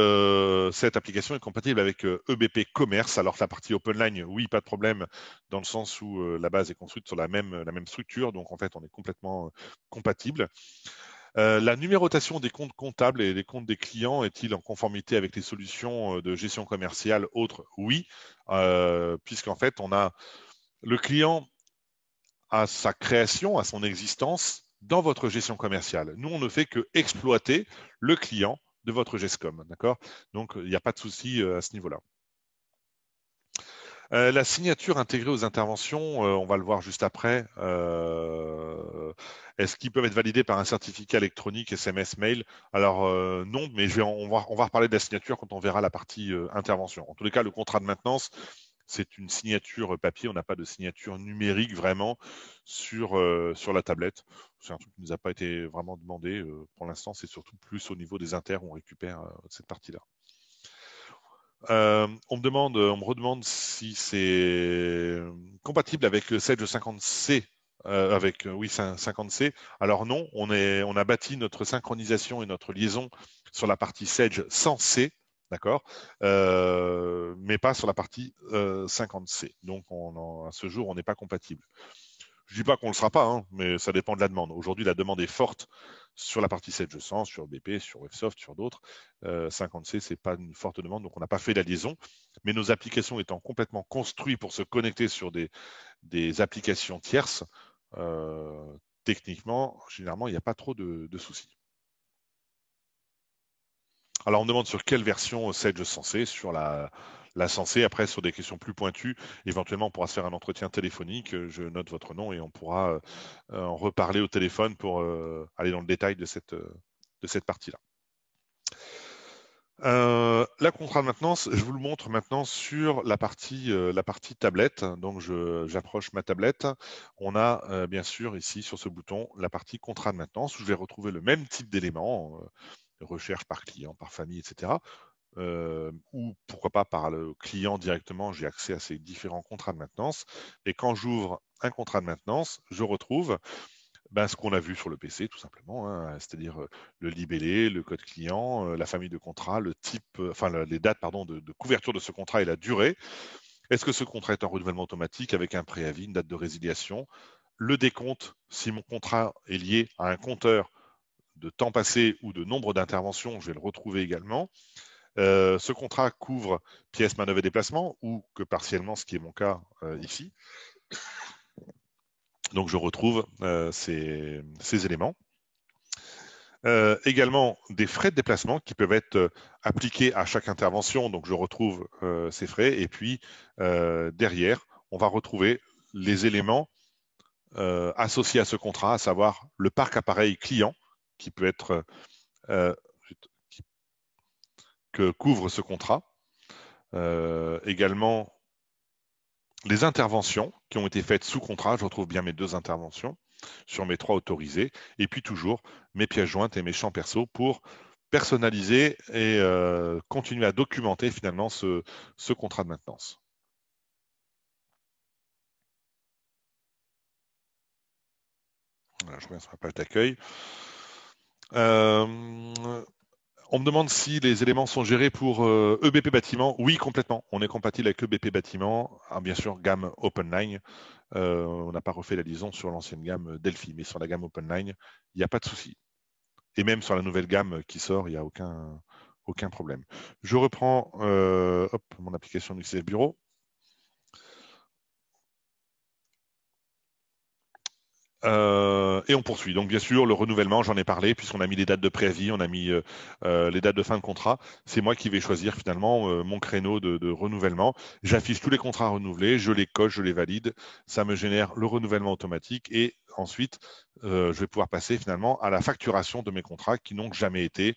cette application est compatible avec EBP Commerce. Alors, la partie Open Line, oui, pas de problème, dans le sens où la base est construite sur la même structure. Donc, en fait, on est complètement compatible. La numérotation des comptes comptables et des comptes des clients est-il en conformité avec les solutions de gestion commerciale autres? Oui, puisqu'en fait, on a le client à sa création, à son existence dans votre gestion commerciale. Nous, on ne fait que exploiter le client de votre GESCOM, d'accord? Donc, il n'y a pas de souci à ce niveau-là. La signature intégrée aux interventions, on va le voir juste après. Est-ce qu'ils peuvent être validés par un certificat électronique, SMS, mail? Alors non, mais on va reparler de la signature quand on verra la partie intervention. En tous les cas, le contrat de maintenance, c'est une signature papier. On n'a pas de signature numérique vraiment sur la tablette. C'est un truc qui ne nous a pas été vraiment demandé. Pour l'instant, c'est surtout plus au niveau des inters où on récupère cette partie-là. On me redemande si c'est compatible avec le Sage 50C, oui, 50C. Alors non, on a bâti notre synchronisation et notre liaison sur la partie Sage sans C, d'accord, mais pas sur la partie 50C. Donc à ce jour, on n'est pas compatible. Je dis pas qu'on le sera pas, hein, mais ça dépend de la demande. Aujourd'hui, la demande est forte sur la partie 7, je sens, sur BP, sur Websoft, sur d'autres. 50C, c'est pas une forte demande, donc on n'a pas fait la liaison. Mais nos applications étant complètement construites pour se connecter sur des applications tierces, techniquement, généralement, il n'y a pas trop de soucis. Alors, on me demande sur quelle version Sage censé, sur la censée. Après, sur des questions plus pointues, éventuellement, on pourra se faire un entretien téléphonique. Je note votre nom et on pourra en reparler au téléphone pour aller dans le détail de cette partie-là. La contrat de maintenance, je vous le montre maintenant sur la partie tablette. Donc, j'approche ma tablette. On a bien sûr ici sur ce bouton la partie contrat de maintenance où je vais retrouver le même type d'éléments, recherche par client, par famille, etc. Ou pourquoi pas par le client directement, j'ai accès à ces différents contrats de maintenance. Et quand j'ouvre un contrat de maintenance, je retrouve ce qu'on a vu sur le PC, tout simplement, hein, c'est-à-dire le libellé, le code client, la famille de contrat, le type, les dates pardon, de couverture de ce contrat et la durée. Est-ce que ce contrat est en renouvellement automatique avec un préavis, une date de résiliation, le décompte, si mon contrat est lié à un compteur de temps passé ou de nombre d'interventions, je vais le retrouver également. Ce contrat couvre pièces, manœuvres et déplacements, ou que partiellement, ce qui est mon cas ici. Donc je retrouve ces éléments. Également des frais de déplacement qui peuvent être appliqués à chaque intervention. Donc je retrouve ces frais. Et puis derrière, on va retrouver les éléments associés à ce contrat, à savoir le parc appareil client qui peut être que couvre ce contrat. Également, les interventions qui ont été faites sous contrat, je retrouve bien mes 2 interventions sur mes 3 autorisés, et puis toujours mes pièces jointes et mes champs perso pour personnaliser et continuer à documenter finalement ce contrat de maintenance. Voilà, je reviens sur la page d'accueil. On me demande si les éléments sont gérés pour EBP Bâtiment. Oui, complètement. On est compatible avec EBP Bâtiment. Ah, bien sûr, gamme OpenLine. On n'a pas refait la liaison sur l'ancienne gamme Delphi, mais sur la gamme OpenLine, il n'y a pas de souci. Et même sur la nouvelle gamme qui sort, il n'y a aucun problème. Je reprends mon application du CF Bureau. Et on poursuit. Donc bien sûr, le renouvellement, j'en ai parlé, puisqu'on a mis les dates de préavis, on a mis les dates de fin de contrat. C'est moi qui vais choisir finalement mon créneau de renouvellement. J'affiche tous les contrats renouvelés, je les coche, je les valide. Ça me génère le renouvellement automatique et ensuite, je vais pouvoir passer finalement à la facturation de mes contrats qui n'ont jamais été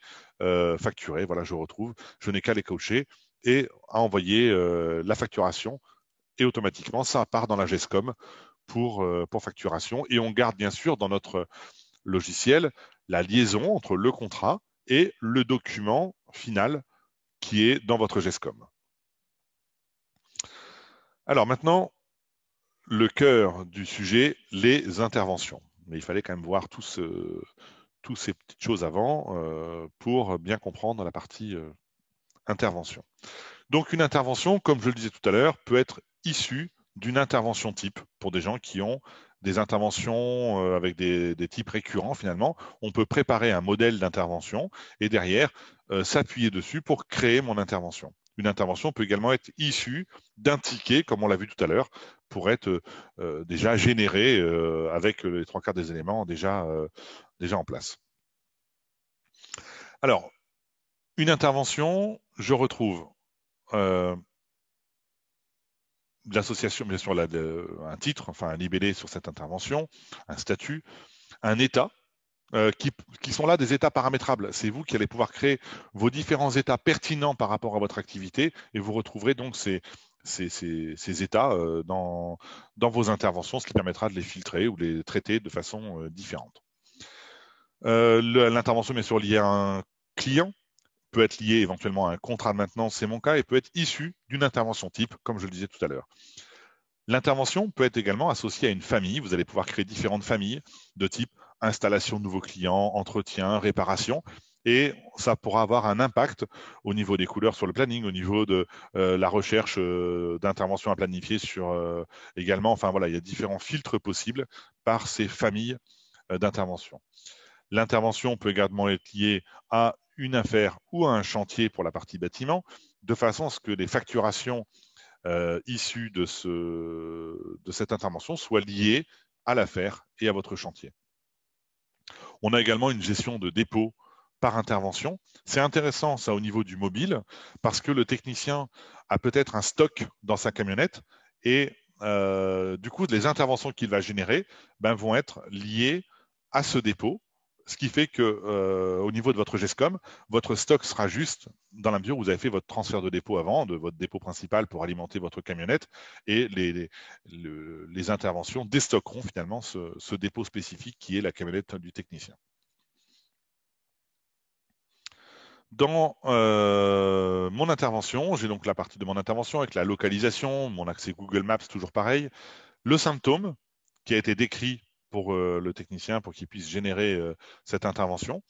facturés. Voilà, je retrouve. Je n'ai qu'à les cocher et à envoyer la facturation. Et automatiquement, ça part dans la GESCOM pour facturation. Et on garde bien sûr dans notre logiciel la liaison entre le contrat et le document final qui est dans votre GESCOM. Alors maintenant, le cœur du sujet, les interventions. Mais il fallait quand même voir toutes ces petites choses avant pour bien comprendre la partie intervention. Donc une intervention, comme je le disais tout à l'heure, peut être issue d'une intervention type pour des gens qui ont des interventions avec des types récurrents finalement. On peut préparer un modèle d'intervention et derrière s'appuyer dessus pour créer mon intervention. Une intervention peut également être issue d'un ticket, comme on l'a vu tout à l'heure, pour être déjà généré avec les 3/4 des éléments déjà en place. Alors, une intervention, je retrouve l'association, bien sûr, un titre, enfin un libellé sur cette intervention, un statut, un état, qui sont là des états paramétrables. C'est vous qui allez pouvoir créer vos différents états pertinents par rapport à votre activité et vous retrouverez donc ces états dans vos interventions, ce qui permettra de les filtrer ou de les traiter de façon différente. L'intervention, bien sûr, liée à un client, peut être liée éventuellement à un contrat de maintenance, c'est mon cas, et peut être issue d'une intervention type, comme je le disais tout à l'heure. L'intervention peut être également associée à une famille. Vous allez pouvoir créer différentes familles de type installation de nouveaux clients, entretien, réparation. Et ça pourra avoir un impact au niveau des couleurs sur le planning, au niveau de la recherche d'interventions à planifier sur également. Enfin voilà, il y a différents filtres possibles par ces familles d'intervention. L'intervention peut également être liée à une affaire ou à un chantier pour la partie bâtiment, de façon à ce que les facturations issues de cette intervention soient liées à l'affaire et à votre chantier. On a également une gestion de dépôt par intervention. C'est intéressant ça au niveau du mobile parce que le technicien a peut-être un stock dans sa camionnette et du coup les interventions qu'il va générer vont être liées à ce dépôt. Ce qui fait que au niveau de votre GESCOM, votre stock sera juste dans la mesure où vous avez fait votre transfert de dépôt avant, de votre dépôt principal pour alimenter votre camionnette, et les interventions déstockeront finalement ce dépôt spécifique qui est la camionnette du technicien. Dans mon intervention, j'ai donc la partie de mon intervention avec la localisation, mon accès Google Maps, toujours pareil, le symptôme qui a été décrit pour le technicien pour qu'il puisse générer cette intervention,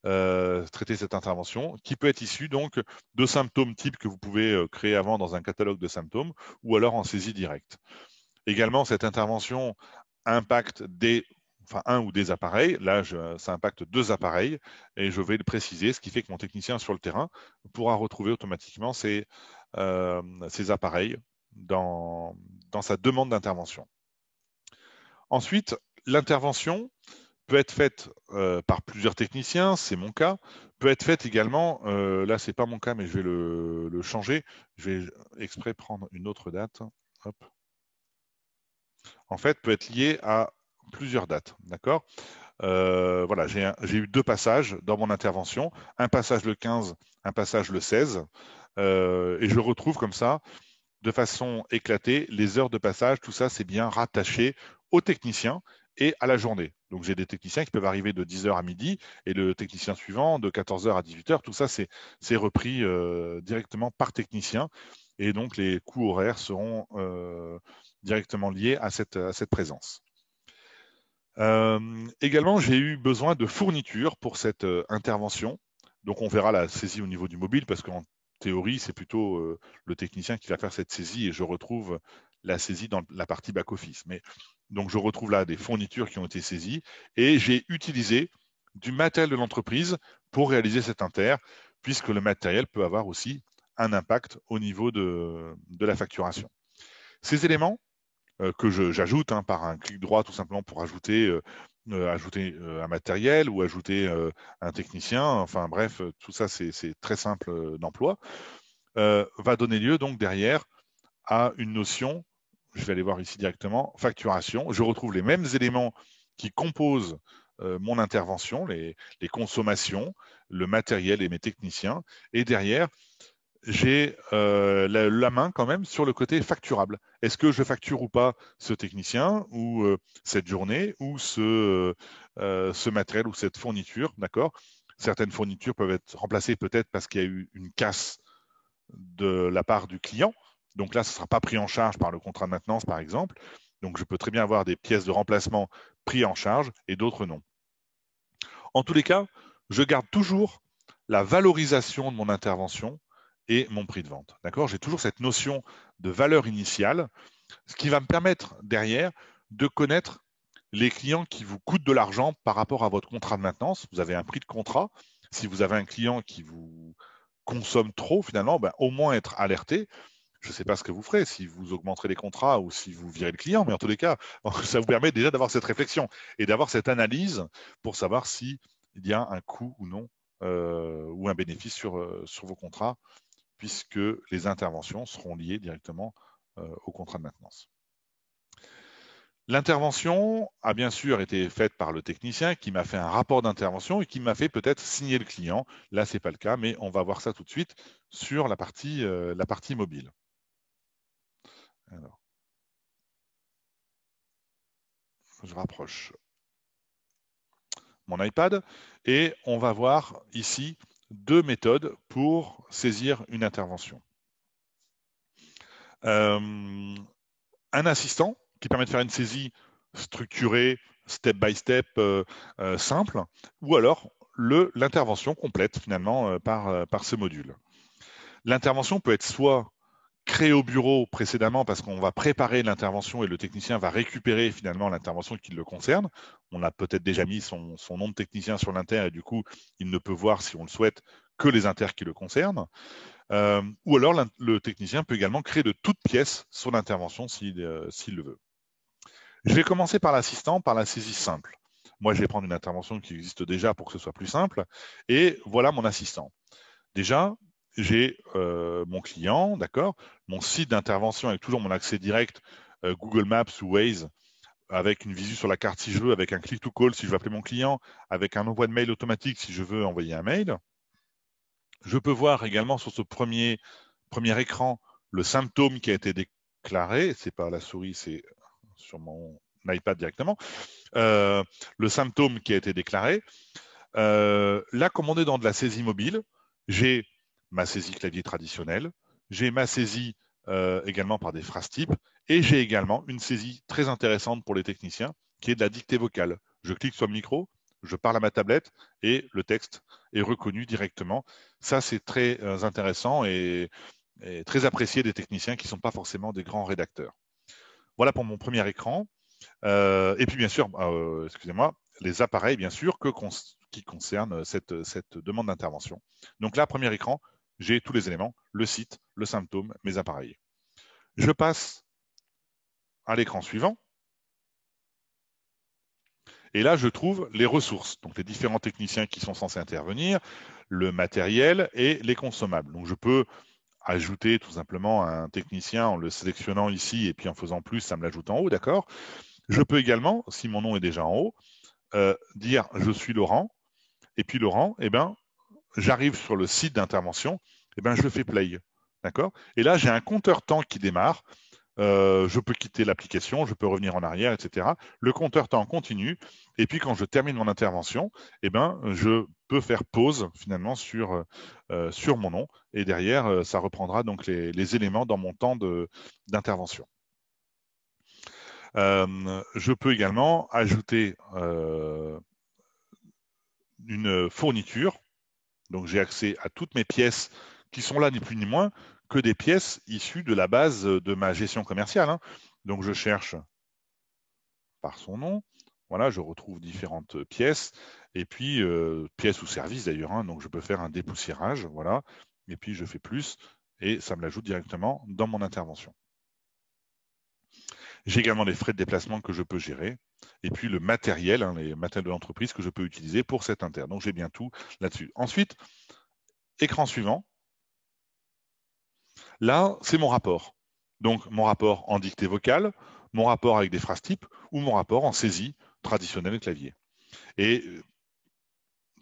traiter cette intervention, qui peut être issue donc de symptômes types que vous pouvez créer avant dans un catalogue de symptômes ou alors en saisie directe. Également, cette intervention impacte un ou des appareils. Là, ça impacte 2 appareils et je vais le préciser, ce qui fait que mon technicien sur le terrain pourra retrouver automatiquement ces appareils dans sa demande d'intervention. Ensuite, l'intervention peut être faite par plusieurs techniciens, c'est mon cas, peut être faite également, là c'est pas mon cas mais je vais le changer, je vais exprès prendre une autre date. Hop. En fait, peut être lié à plusieurs dates, d'accord ? Voilà, j'ai eu 2 passages dans mon intervention, un passage le 15, un passage le 16, et je retrouve comme ça, de façon éclatée, les heures de passage, tout ça, c'est bien rattaché aux techniciens et à la journée. Donc j'ai des techniciens qui peuvent arriver de 10h à midi et le technicien suivant de 14h à 18h. Tout ça, c'est repris directement par technicien et donc les coûts horaires seront directement liés à cette présence. Également, j'ai eu besoin de fournitures pour cette intervention. Donc on verra la saisie au niveau du mobile parce qu'en théorie, c'est plutôt le technicien qui va faire cette saisie et je retrouve la saisie dans la partie back-office. Mais donc je retrouve là des fournitures qui ont été saisies et j'ai utilisé du matériel de l'entreprise pour réaliser cet inter, puisque le matériel peut avoir aussi un impact au niveau de la facturation. Ces éléments que j'ajoute par un clic droit tout simplement pour ajouter un matériel ou ajouter un technicien. Enfin bref, tout ça c'est très simple d'emploi. Va donner lieu donc derrière à une notion, je vais aller voir ici directement, facturation. Je retrouve les mêmes éléments qui composent mon intervention, les consommations, le matériel et mes techniciens. Et derrière, j'ai la main quand même sur le côté facturable. Est-ce que je facture ou pas ce technicien ou cette journée ou ce matériel ou cette fourniture, d'accord? Certaines fournitures peuvent être remplacées peut-être parce qu'il y a eu une casse de la part du client. Donc là, ce ne sera pas pris en charge par le contrat de maintenance, par exemple. Donc je peux très bien avoir des pièces de remplacement pris en charge et d'autres non. En tous les cas, je garde toujours la valorisation de mon intervention et mon prix de vente. D'accord? J'ai toujours cette notion de valeur initiale, ce qui va me permettre derrière de connaître les clients qui vous coûtent de l'argent par rapport à votre contrat de maintenance. Vous avez un prix de contrat. Si vous avez un client qui vous consomme trop, finalement, ben, au moins être alerté. Je ne sais pas ce que vous ferez, si vous augmenterez les contrats ou si vous virez le client, mais en tous les cas, ça vous permet déjà d'avoir cette réflexion et d'avoir cette analyse pour savoir s'il y a un coût ou non ou un bénéfice sur vos contrats, puisque les interventions seront liées directement au contrat de maintenance. L'intervention a bien sûr été faite par le technicien qui m'a fait un rapport d'intervention et qui m'a fait peut-être signer le client. Là, ce n'est pas le cas, mais on va voir ça tout de suite sur la partie mobile. Alors, je rapproche mon iPad et on va voir ici 2 méthodes pour saisir une intervention. Un assistant qui permet de faire une saisie structurée, step by step, simple, ou alors l'intervention complète finalement par ce module. L'intervention peut être soit créée au bureau précédemment parce qu'on va préparer l'intervention et le technicien va récupérer finalement l'intervention qui le concerne. On a peut-être déjà mis son nom de technicien sur l'inter et du coup, il ne peut voir, si on le souhaite, que les inters qui le concernent. Ou alors, le technicien peut également créer de toutes pièces son intervention s'il le veut. Je vais commencer par l'assistant, par la saisie simple. Moi, je vais prendre une intervention qui existe déjà pour que ce soit plus simple. Et voilà mon assistant. Déjà, j'ai mon client, d'accord, mon site d'intervention avec toujours mon accès direct Google Maps ou Waze, avec une visu sur la carte si je veux, avec un click to call si je veux appeler mon client, avec un envoi de mail automatique si je veux envoyer un mail. Je peux voir également sur ce premier écran le symptôme qui a été déclaré. C'est pas la souris, c'est sur mon iPad directement. Le symptôme qui a été déclaré. Là, comme on est dans de la saisie mobile, j'ai ma saisie clavier traditionnelle, j'ai ma saisie également par des phrases types, et j'ai également une saisie très intéressante pour les techniciens, qui est de la dictée vocale. Je clique sur le micro, je parle à ma tablette, et le texte est reconnu directement. Ça, c'est très intéressant et très apprécié des techniciens qui ne sont pas forcément des grands rédacteurs. Voilà pour mon premier écran. Et puis, bien sûr, excusez-moi, les appareils, bien sûr, qui concernent cette demande d'intervention. Donc là, premier écran, j'ai tous les éléments, le site, le symptôme, mes appareils. Je passe à l'écran suivant. Et là, je trouve les ressources, donc les différents techniciens qui sont censés intervenir, le matériel et les consommables. Donc, je peux ajouter tout simplement un technicien en le sélectionnant ici et puis en faisant plus, ça me l'ajoute en haut, d'accord? Je peux également, si mon nom est déjà en haut, dire je suis Laurent, et puis Laurent, eh ben, j'arrive sur le site d'intervention, eh ben, je fais play. D'accord? Et là, j'ai un compteur temps qui démarre. Je peux quitter l'application, je peux revenir en arrière, etc. Le compteur temps continue. Et puis, quand je termine mon intervention, eh ben, je peux faire pause finalement sur mon nom. Et derrière, ça reprendra donc les éléments dans mon temps d'intervention. Je peux également ajouter une fourniture. Donc j'ai accès à toutes mes pièces qui sont là ni plus ni moins que des pièces issues de la base de ma gestion commerciale, hein. Donc je cherche par son nom. Voilà, je retrouve différentes pièces et puis pièces ou services d'ailleurs, hein. Donc je peux faire un dépoussiérage, voilà, et puis je fais plus et ça me l'ajoute directement dans mon intervention. J'ai également les frais de déplacement que je peux gérer et puis le matériel, hein, les matériels de l'entreprise que je peux utiliser pour cet inter. Donc j'ai bien tout là-dessus. Ensuite, écran suivant. Là, c'est mon rapport. Donc, mon rapport en dictée vocale, mon rapport avec des phrases types ou mon rapport en saisie traditionnelle clavier. Et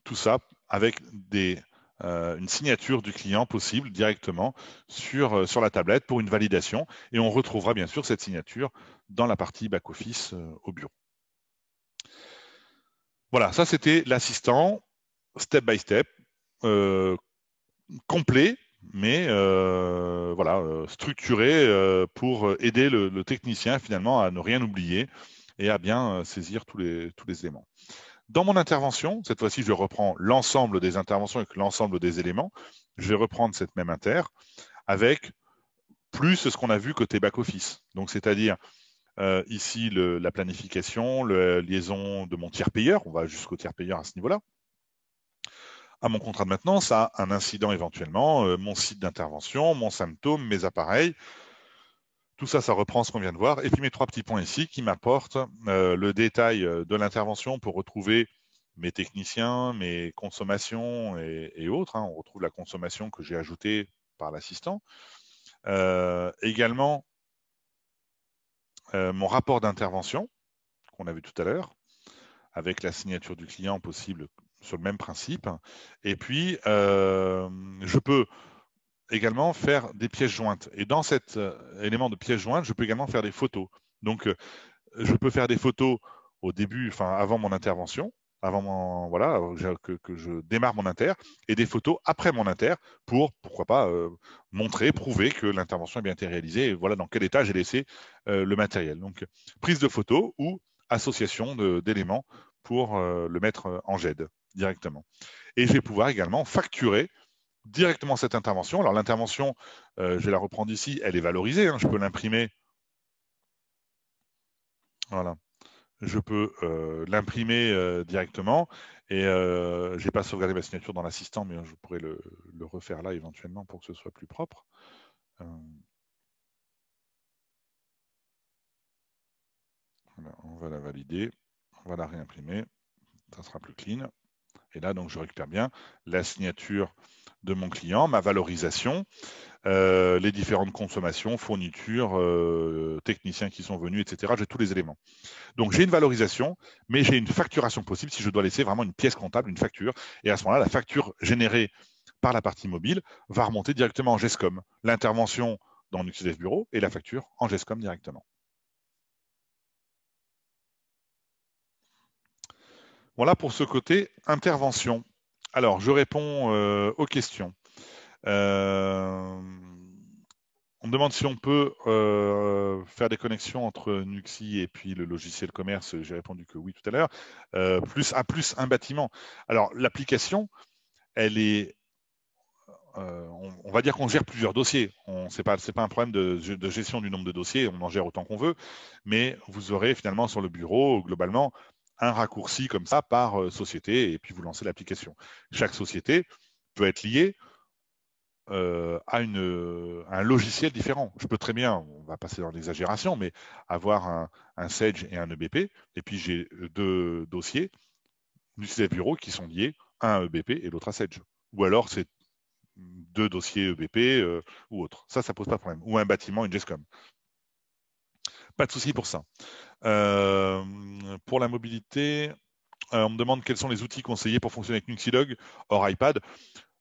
tout ça avec une signature du client possible directement sur la tablette pour une validation. Et on retrouvera bien sûr cette signature dans la partie back-office au bureau. Voilà, ça c'était l'assistant step by step, complet, mais voilà, structuré pour aider le technicien finalement à ne rien oublier et à bien saisir tous les éléments. Dans mon intervention, cette fois-ci, je reprends l'ensemble des interventions avec l'ensemble des éléments. Je vais reprendre cette même inter avec plus ce qu'on a vu côté back-office. Donc, c'est-à-dire ici la planification, la liaison de mon tiers payeur. On va jusqu'au tiers payeur à ce niveau-là. À mon contrat de maintenance, à un incident éventuellement, mon site d'intervention, mon symptôme, mes appareils. Tout ça, ça reprend ce qu'on vient de voir. Et puis mes trois petits points ici qui m'apportent le détail de l'intervention pour retrouver mes techniciens, mes consommations et autres, hein. On retrouve la consommation que j'ai ajoutée par l'assistant. Également, mon rapport d'intervention qu'on a vu tout à l'heure, avec la signature du client possible sur le même principe. Et puis, je peux également faire des pièces jointes. Et dans cet élément de pièces jointes, je peux également faire des photos. Donc, je peux faire des photos au début, enfin avant mon intervention, voilà, que je démarre mon inter, et des photos après mon inter pour, pourquoi pas, montrer, prouver que l'intervention a bien été réalisée et voilà dans quel état j'ai laissé le matériel. Donc, prise de photos ou association d'éléments pour le mettre en GED directement. Et je vais pouvoir également facturer directement cette intervention. Alors l'intervention, je vais la reprendre ici, elle est valorisée, hein, je peux l'imprimer. Voilà. Je peux l'imprimer directement et je n'ai pas sauvegardé ma signature dans l'assistant, mais je pourrais le refaire là éventuellement pour que ce soit plus propre. Voilà, on va la valider, on va la réimprimer, ça sera plus clean. Et là, donc, je récupère bien la signature de mon client, ma valorisation, les différentes consommations, fournitures, techniciens qui sont venus, etc. J'ai tous les éléments. Donc j'ai une valorisation, mais j'ai une facturation possible si je dois laisser vraiment une pièce comptable, une facture. Et à ce moment-là, la facture générée par la partie mobile va remonter directement en GESCOM. L'intervention dans Nuxdev Bureau et la facture en GESCOM directement. Voilà pour ce côté intervention. Alors, je réponds aux questions. On me demande si on peut faire des connexions entre Nuxi et puis le logiciel commerce. J'ai répondu que oui tout à l'heure. Plus un bâtiment. Alors, l'application, elle est, on va dire qu'on gère plusieurs dossiers. C'est pas un problème de gestion du nombre de dossiers. On en gère autant qu'on veut, mais vous aurez finalement sur le bureau globalement un raccourci comme ça par société et puis vous lancez l'application. Chaque société peut être liée à un logiciel différent. Je peux très bien, on va passer dans l'exagération, mais avoir un Sage et un EBP, et puis j'ai deux dossiers du bureau qui sont liés à un EBP et l'autre à Sage. Ou alors c'est deux dossiers EBP ou autre. Ça pose pas de problème. Ou un bâtiment, une GESCOM. Pas de souci pour ça. Pour la mobilité, On me demande quels sont les outils conseillés pour fonctionner avec Nuxilog hors iPad.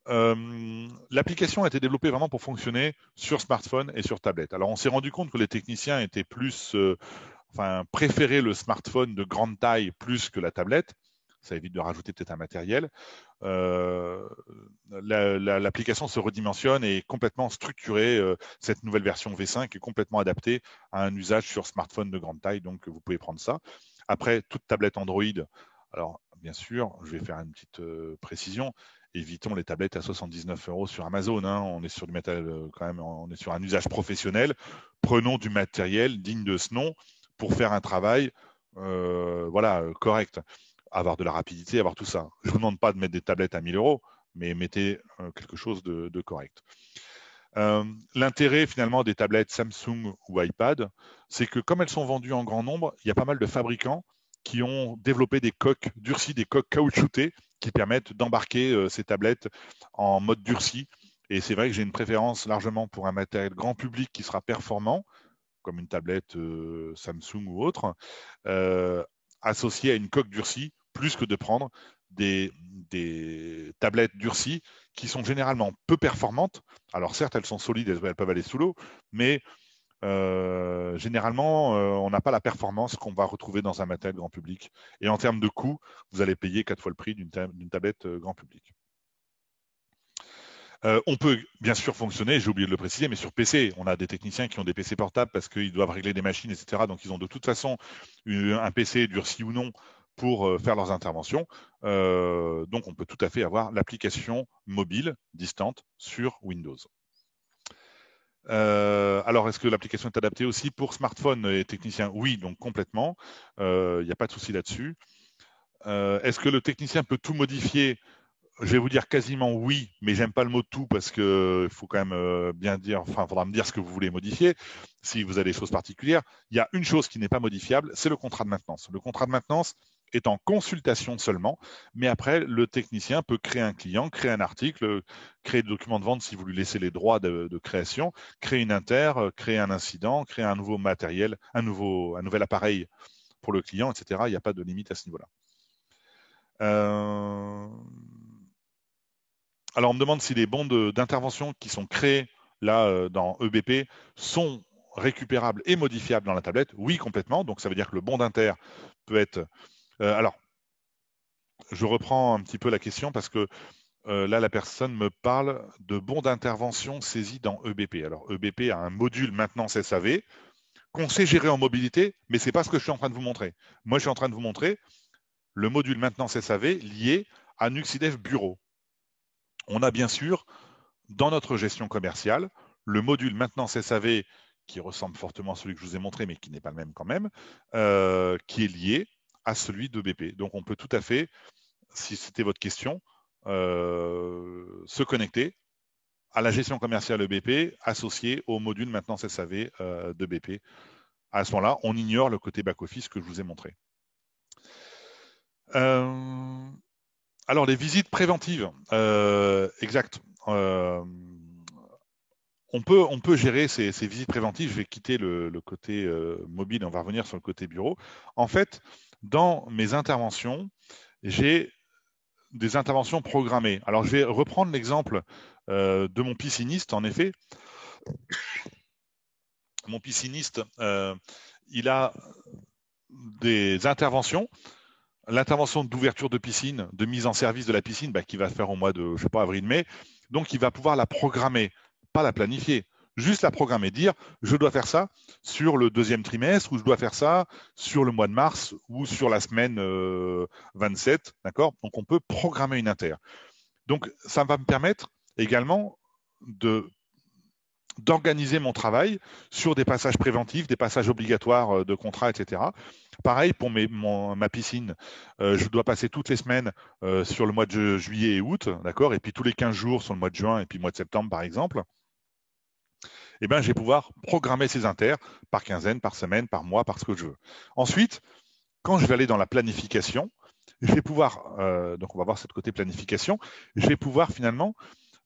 L'application a été développée vraiment pour fonctionner sur smartphone et sur tablette. Alors, on s'est rendu compte que les techniciens étaient préféraient le smartphone de grande taille plus que la tablette. Ça évite de rajouter peut-être un matériel. L'application se redimensionne et est complètement structurée. Cette nouvelle version V5 est complètement adaptée à un usage sur smartphone de grande taille, donc vous pouvez prendre ça. Après, toute tablette Android, alors bien sûr, je vais faire une petite précision. Évitons les tablettes à 79 € sur Amazon. Hein. On est sur du matériel quand même, on est sur un usage professionnel. Prenons du matériel digne de ce nom pour faire un travail correct. Avoir de la rapidité, avoir tout ça. Je ne vous demande pas de mettre des tablettes à 1000 €, mais mettez quelque chose de correct. L'intérêt finalement des tablettes Samsung ou iPad, c'est que comme elles sont vendues en grand nombre, il y a pas mal de fabricants qui ont développé des coques durcies, des coques caoutchoutées qui permettent d'embarquer ces tablettes en mode durci. Et c'est vrai que j'ai une préférence largement pour un matériel grand public qui sera performant, comme une tablette Samsung ou autre, associé à une coque durcie, plus que de prendre des tablettes durcies qui sont généralement peu performantes. Alors certes, elles sont solides, elles peuvent aller sous l'eau, mais généralement, on n'a pas la performance qu'on va retrouver dans un matériel grand public. Et en termes de coût, vous allez payer 4 fois le prix d'une tablette grand public. On peut bien sûr fonctionner, j'ai oublié de le préciser, mais sur PC. On a des techniciens qui ont des PC portables parce qu'ils doivent régler des machines, etc. Donc, ils ont de toute façon un PC durci ou non pour faire leurs interventions. Donc, on peut tout à fait avoir l'application mobile distante sur Windows. Alors, est-ce que l'application est adaptée aussi pour smartphone et technicien? Oui, donc complètement. Il n'y a pas de souci là-dessus. Est-ce que le technicien peut tout modifier? Je vais vous dire quasiment oui, mais j'aime pas le mot tout parce que il faut quand même bien dire, enfin, il faudra me dire ce que vous voulez modifier si vous avez des choses particulières. Il y a une chose qui n'est pas modifiable, c'est le contrat de maintenance. Le contrat de maintenance est en consultation seulement, mais après, le technicien peut créer un client, créer un article, créer des documents de vente si vous lui laissez les droits de création, créer une inter, créer un incident, créer un nouveau matériel, un nouvel appareil pour le client, etc. Il n'y a pas de limite à ce niveau-là. Alors, on me demande si les bons d'intervention qui sont créés là dans EBP sont récupérables et modifiables dans la tablette. Oui, complètement. Donc, ça veut dire que le bon d'inter peut être... alors, je reprends un petit peu la question parce que là, la personne me parle de bons d'intervention saisis dans EBP. Alors, EBP a un module maintenance SAV qu'on sait gérer en mobilité, mais ce n'est pas ce que je suis en train de vous montrer. Moi, je suis en train de vous montrer le module maintenance SAV lié à Nuxidev Bureau. On a bien sûr, dans notre gestion commerciale, le module maintenance SAV qui ressemble fortement à celui que je vous ai montré, mais qui n'est pas le même quand même, qui est lié à celui de BP. Donc on peut tout à fait, si c'était votre question, se connecter à la gestion commerciale BP associée au module maintenance SAV de BP. À ce moment-là, on ignore le côté back-office que je vous ai montré. Alors, les visites préventives, exact. On peut gérer ces visites préventives. Je vais quitter le côté mobile et on va revenir sur le côté bureau. En fait, dans mes interventions, j'ai des interventions programmées. Alors, je vais reprendre l'exemple de mon pisciniste, en effet. Mon pisciniste, il a des interventions. L'intervention d'ouverture de piscine, de mise en service de la piscine, qui va faire au mois de, je sais pas, avril-mai. Donc, il va pouvoir la programmer, pas la planifier, juste la programmer, dire je dois faire ça sur le deuxième trimestre ou je dois faire ça sur le mois de mars ou sur la semaine 27, d'accord? Donc, on peut programmer une inter. Donc, ça va me permettre également d'organiser mon travail sur des passages préventifs, des passages obligatoires de contrat, etc. Pareil pour ma piscine, je dois passer toutes les semaines sur le mois de juillet et août, d'accord, et puis tous les 15 jours sur le mois de juin et puis le mois de septembre, par exemple. Eh bien, je vais pouvoir programmer ces inters par quinzaine, par semaine, par mois, par ce que je veux. Ensuite, quand je vais aller dans la planification, je vais pouvoir, donc on va voir cette côté planification, je vais pouvoir finalement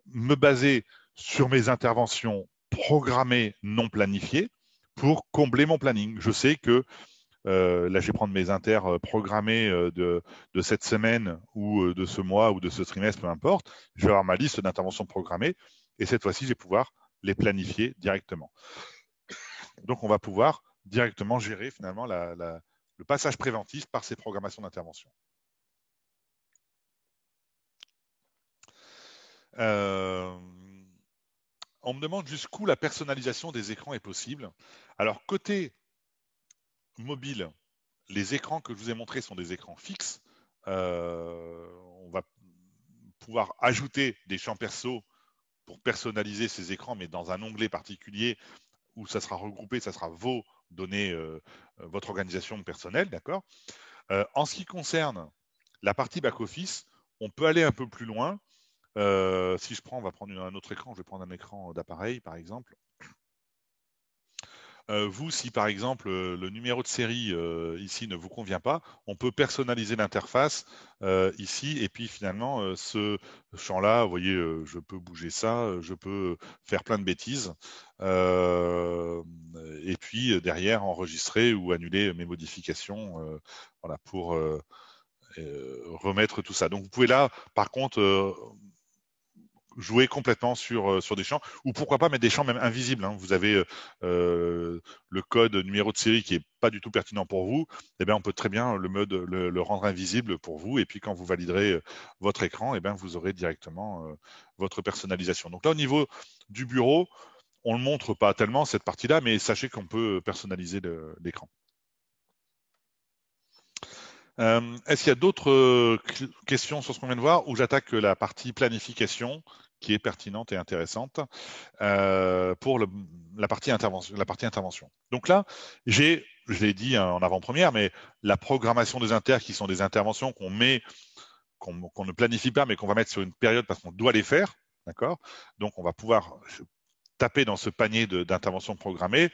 me baser sur mes interventions programmées non planifiées pour combler mon planning. Je sais que là, je vais prendre mes inters programmés de cette semaine ou de ce mois ou de ce trimestre, peu importe. Je vais avoir ma liste d'interventions programmées et cette fois-ci, je vais pouvoir les planifier directement. Donc, on va pouvoir directement gérer finalement le passage préventif par ces programmations d'intervention. On me demande jusqu'où la personnalisation des écrans est possible. Alors, côté mobile, les écrans que je vous ai montrés sont des écrans fixes. On va pouvoir ajouter des champs perso pour personnaliser ces écrans, mais dans un onglet particulier où ça sera regroupé, ça sera vos données, votre organisation personnelle, d'accord. En ce qui concerne la partie back-office, on peut aller un peu plus loin. Si je prends, on va prendre un autre écran, je vais prendre un écran d'appareil par exemple. Vous, si par exemple le numéro de série ici ne vous convient pas, on peut personnaliser l'interface ici et puis finalement ce champ-là, vous voyez, je peux bouger ça, je peux faire plein de bêtises et puis derrière enregistrer ou annuler mes modifications voilà, pour remettre tout ça. Donc vous pouvez là, par contre, jouer complètement sur des champs, ou pourquoi pas mettre des champs même invisibles. Hein. Vous avez le code numéro de série qui est pas du tout pertinent pour vous, eh bien on peut très bien le rendre invisible pour vous, et puis quand vous validerez votre écran, eh bien vous aurez directement votre personnalisation. Donc là au niveau du bureau, on ne le montre pas tellement cette partie-là, mais sachez qu'on peut personnaliser l'écran. Est-ce qu'il y a d'autres questions sur ce qu'on vient de voir, ou j'attaque la partie planification qui est pertinente et intéressante pour la partie intervention. Donc là, je l'ai dit en avant-première, mais la programmation des inters qui sont des interventions qu'on ne planifie pas, mais qu'on va mettre sur une période parce qu'on doit les faire, d'accord. Donc on va pouvoir taper dans ce panier d'interventions programmées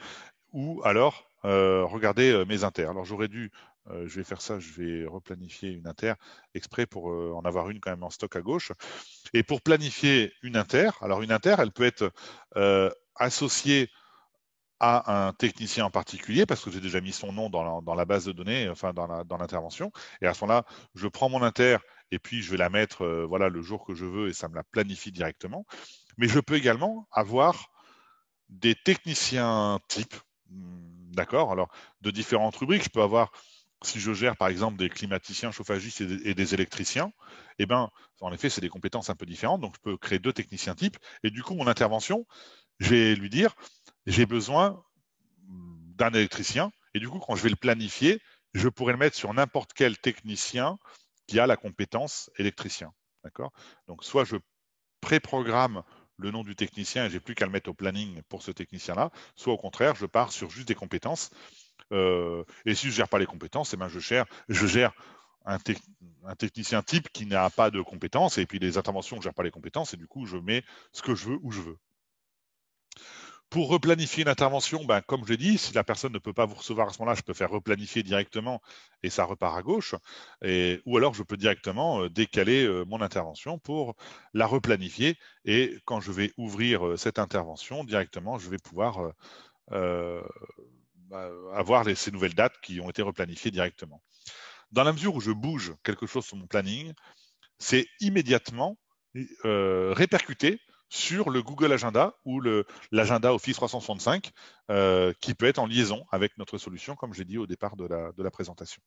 ou alors regarder mes inters. Alors j'aurais dû, je vais faire ça, je vais replanifier une inter exprès pour en avoir une quand même en stock à gauche. Et pour planifier une inter, alors une inter, elle peut être associée à un technicien en particulier, parce que j'ai déjà mis son nom dans la base de données, enfin dans l'intervention. Et à ce moment-là, je prends mon inter et puis je vais la mettre voilà, le jour que je veux et ça me la planifie directement. Mais je peux également avoir des techniciens types, d'accord, alors de différentes rubriques. Je peux avoir, si je gère par exemple des climaticiens, chauffagistes et des électriciens, eh ben, en effet, c'est des compétences un peu différentes. Donc, je peux créer deux techniciens types. Et du coup, mon intervention, je vais lui dire, j'ai besoin d'un électricien. Et du coup, quand je vais le planifier, je pourrais le mettre sur n'importe quel technicien qui a la compétence électricien. D'accord. Donc, soit je préprogramme le nom du technicien et j'ai plus qu'à le mettre au planning pour ce technicien-là, soit au contraire, je pars sur juste des compétences. Et si je gère pas les compétences, eh ben je gère un technicien type qui n'a pas de compétences, et puis les interventions ne gèrent pas les compétences, et du coup, je mets ce que je veux où je veux. Pour replanifier une intervention, ben, comme je l'ai dit, si la personne ne peut pas vous recevoir à ce moment-là, je peux faire replanifier directement et ça repart à gauche. Ou alors, je peux directement décaler mon intervention pour la replanifier. Et quand je vais ouvrir cette intervention, directement, je vais pouvoir avoir ces nouvelles dates qui ont été replanifiées directement. Dans la mesure où je bouge quelque chose sur mon planning, c'est immédiatement répercuté sur le Google Agenda ou l'agenda Office 365 qui peut être en liaison avec notre solution, comme j'ai dit au départ de la présentation.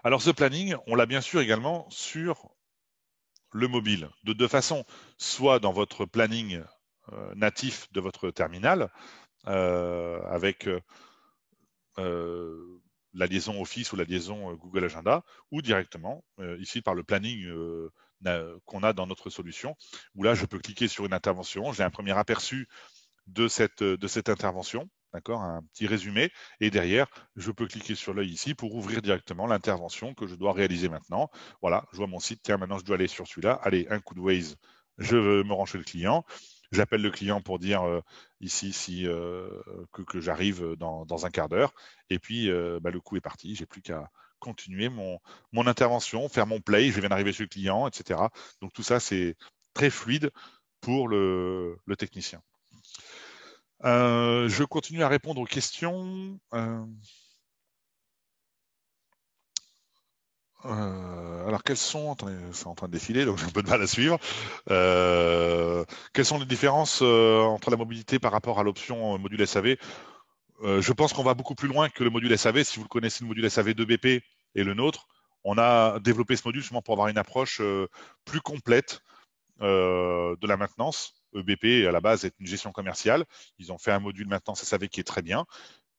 Alors ce planning, on l'a bien sûr également sur le mobile, de deux façons, soit dans votre planning natif de votre terminal avec la liaison Office ou la liaison Google Agenda, ou directement ici par le planning qu'on a dans notre solution, où là je peux cliquer sur une intervention, j'ai un premier aperçu de cette intervention, d'accord, un petit résumé, et derrière je peux cliquer sur l'œil ici pour ouvrir directement l'intervention que je dois réaliser maintenant. Voilà, je vois mon site, tiens, maintenant je dois aller sur celui-là, allez, un coup de Waze, je me rends chez le client. J'appelle le client pour dire ici que j'arrive dans un quart d'heure. Et puis, le coup est parti. J'ai plus qu'à continuer mon intervention, faire mon play. Je viens d'arriver chez le client, etc. Donc, tout ça, c'est très fluide pour le technicien. Je continue à répondre aux questions. Alors, quels sont, attendez, c'est en train de défiler, donc j'ai un peu de mal à suivre. Quelles sont les différences entre la mobilité par rapport à l'option module SAV? Je pense qu'on va beaucoup plus loin que le module SAV. Si vous le connaissez, le module SAV de BP et le nôtre, on a développé ce module justement pour avoir une approche plus complète de la maintenance. EBP, à la base, est une gestion commerciale. Ils ont fait un module maintenance SAV qui est très bien,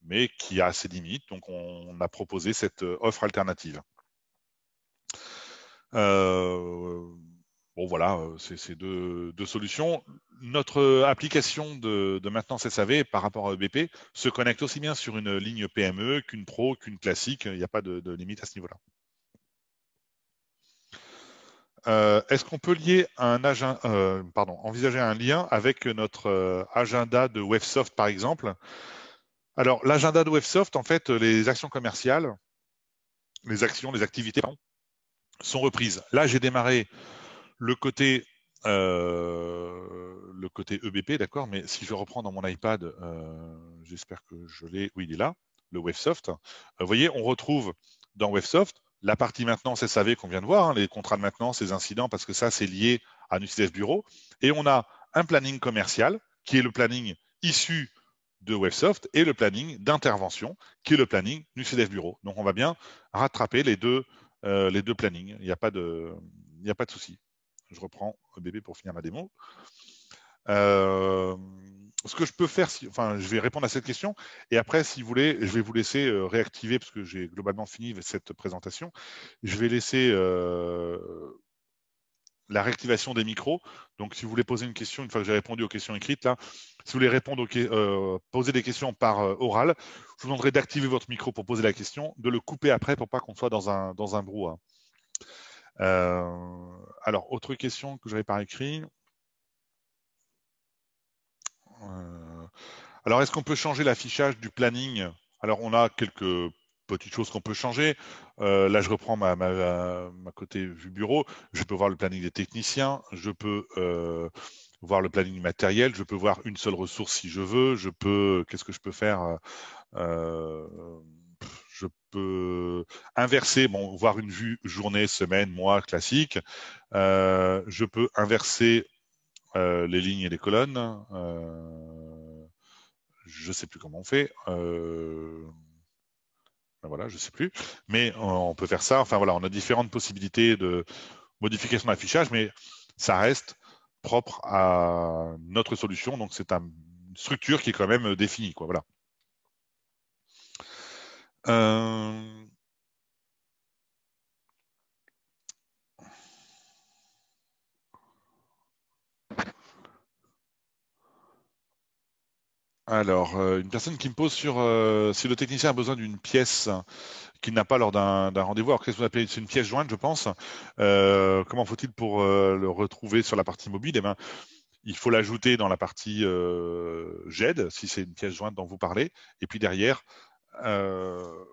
mais qui a ses limites. Donc, on a proposé cette offre alternative. Euh, bon, voilà, c'est deux solutions. Notre application de maintenance SAV par rapport à EBP se connecte aussi bien sur une ligne PME qu'une pro, qu'une classique. Il n'y a pas de limite à ce niveau-là. Est-ce qu'on peut lier un agenda, envisager un lien avec notre agenda de Websoft, par exemple? Alors, l'agenda de Websoft, en fait, les actions commerciales, les actions, les activités, pardon, sont reprises. Là, j'ai démarré le côté, EBP, d'accord, mais si je reprends dans mon iPad, j'espère que je l'ai, oui, il est là, le Websoft. Vous voyez, on retrouve dans Websoft la partie maintenance SAV qu'on vient de voir, hein, les contrats de maintenance, les incidents, parce que ça, c'est lié à Nucleus Bureau. Et on a un planning commercial, qui est le planning issu de Websoft, et le planning d'intervention, qui est le planning Nucleus Bureau. Donc, on va bien rattraper les deux plannings. Il n'y a pas de souci. Je reprends bébé pour finir ma démo. Ce que je peux faire, je vais répondre à cette question, et après, si vous voulez, je vais vous laisser réactiver, parce que j'ai globalement fini cette présentation. Je vais laisser la réactivation des micros. Donc, si vous voulez poser une question, une fois que j'ai répondu aux questions écrites, là, si vous voulez répondre poser des questions par oral, je vous demanderai d'activer votre micro pour poser la question, de le couper après pour pas qu'on soit dans un brouhaha. Alors, autre question que j'avais par écrit. Alors, est-ce qu'on peut changer l'affichage du planning? Alors, on a quelques petites choses qu'on peut changer. Là, je reprends ma côté vue bureau. Je peux voir le planning des techniciens. Je peux voir le planning matériel. Je peux voir une seule ressource si je veux. Qu'est-ce que je peux faire? Euh, je peux inverser, bon, voir une vue journée, semaine, mois classique. Je peux inverser les lignes et les colonnes. Je ne sais plus comment on fait. Ben voilà, je ne sais plus. Mais on peut faire ça. Enfin voilà, on a différentes possibilités de modification d'affichage, mais ça reste propre à notre solution. Donc c'est une structure qui est quand même définie, quoi. Voilà. Euh, Alors, une personne qui me pose sur si le technicien a besoin d'une pièce qu'il n'a pas lors d'un rendez-vous. Alors, qu'est-ce que vous appelez? C'est une pièce jointe, je pense. Comment faut-il pour le retrouver sur la partie mobile? Eh ben, il faut l'ajouter dans la partie GED, si c'est une pièce jointe dont vous parlez. Et puis derrière,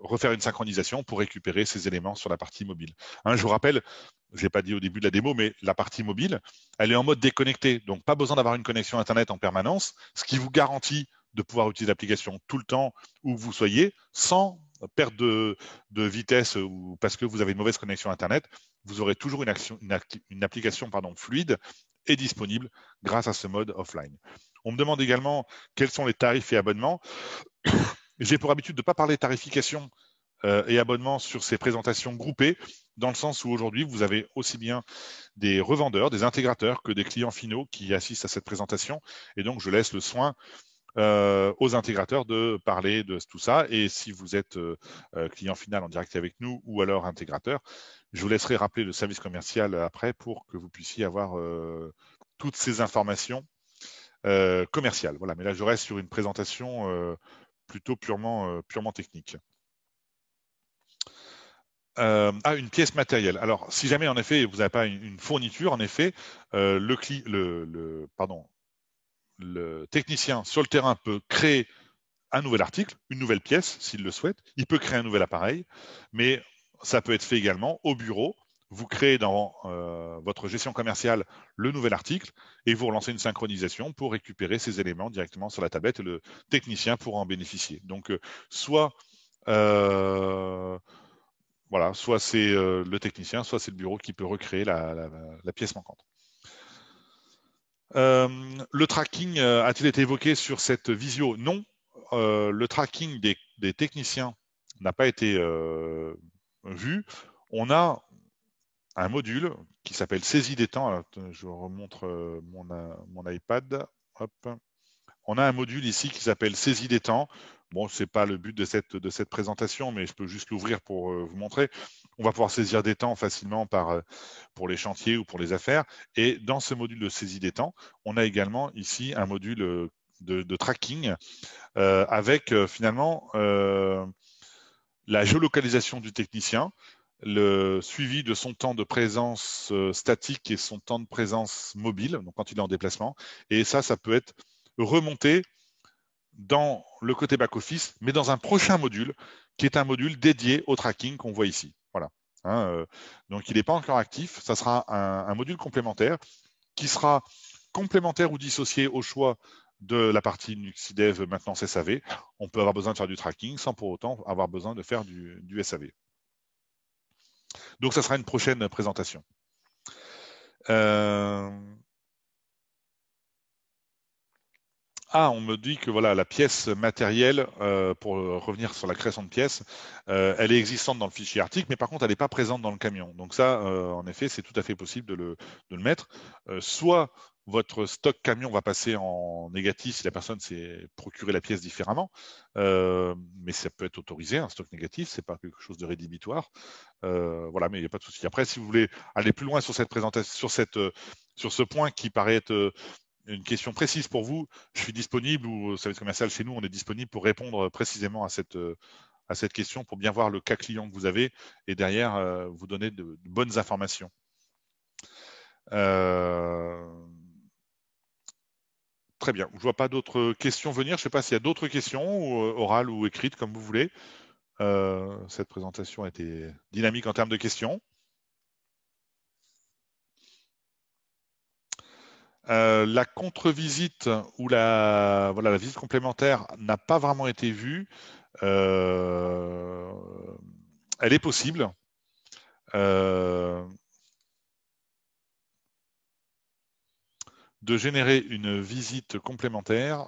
refaire une synchronisation pour récupérer ces éléments sur la partie mobile. Hein, je vous rappelle, je l'ai pas dit au début de la démo, mais la partie mobile, elle est en mode déconnecté. Donc, pas besoin d'avoir une connexion Internet en permanence, ce qui vous garantit de pouvoir utiliser l'application tout le temps où vous soyez, sans perte de vitesse ou parce que vous avez une mauvaise connexion Internet. Vous aurez toujours une application fluide et disponible grâce à ce mode offline. On me demande également quels sont les tarifs et abonnements. J'ai pour habitude de ne pas parler tarification et abonnement sur ces présentations groupées, dans le sens où aujourd'hui, vous avez aussi bien des revendeurs, des intégrateurs que des clients finaux qui assistent à cette présentation. Et donc, je laisse le soin aux intégrateurs de parler de tout ça. Et si vous êtes client final en direct avec nous ou alors intégrateur, je vous laisserai rappeler le service commercial après pour que vous puissiez avoir toutes ces informations commerciales. Voilà, mais là, je reste sur une présentation plutôt purement technique. Une pièce matérielle. Alors, si jamais en effet vous n'avez pas une fourniture, en effet, le technicien sur le terrain peut créer un nouvel article, une nouvelle pièce, s'il le souhaite. Il peut créer un nouvel appareil, mais ça peut être fait également au bureau. Vous créez dans votre gestion commerciale le nouvel article et vous relancez une synchronisation pour récupérer ces éléments directement sur la tablette et le technicien pourra en bénéficier. Donc, soit voilà, soit c'est le technicien, soit c'est le bureau qui peut recréer la pièce manquante. Le tracking a-t-il été évoqué sur cette visio? Non. Le tracking des techniciens n'a pas été vu. On a un module qui s'appelle saisie des temps. Alors, je remontre mon iPad. Hop. On a un module ici qui s'appelle saisie des temps. Bon, c'est pas le but de cette présentation, mais je peux juste l'ouvrir pour vous montrer. On va pouvoir saisir des temps facilement pour les chantiers ou pour les affaires. Et dans ce module de saisie des temps, on a également ici un module de tracking avec finalement la géolocalisation du technicien, le suivi de son temps de présence statique et son temps de présence mobile, donc quand il est en déplacement. Et ça peut être remonté dans le côté back-office, mais dans un prochain module, qui est un module dédié au tracking qu'on voit ici. Voilà. Hein, donc il n'est pas encore actif, ça sera un module complémentaire qui sera complémentaire ou dissocié au choix de la partie Nuxidev maintenance SAV. On peut avoir besoin de faire du tracking sans pour autant avoir besoin de faire du SAV. Donc ça sera une prochaine présentation. On me dit que voilà, la pièce matérielle, pour revenir sur la création de pièces, elle est existante dans le fichier article, mais par contre, elle n'est pas présente dans le camion. Donc ça, en effet, c'est tout à fait possible de le mettre. Soit votre stock camion va passer en négatif si la personne s'est procuré la pièce différemment, mais ça peut être autorisé, un stock négatif, c'est pas quelque chose de rédhibitoire. Voilà, mais il n'y a pas de souci. Après, si vous voulez aller plus loin sur cette présentation, sur ce point qui paraît être une question précise pour vous, je suis disponible, ou service commercial chez nous, on est disponible pour répondre précisément à cette question, pour bien voir le cas client que vous avez et derrière vous donner de bonnes informations. Très bien, je ne vois pas d'autres questions venir. Je ne sais pas s'il y a d'autres questions, orales ou écrites, comme vous voulez. Cette présentation a été dynamique en termes de questions. La contre-visite ou la visite complémentaire n'a pas vraiment été vue. Elle est possible. De générer une visite complémentaire,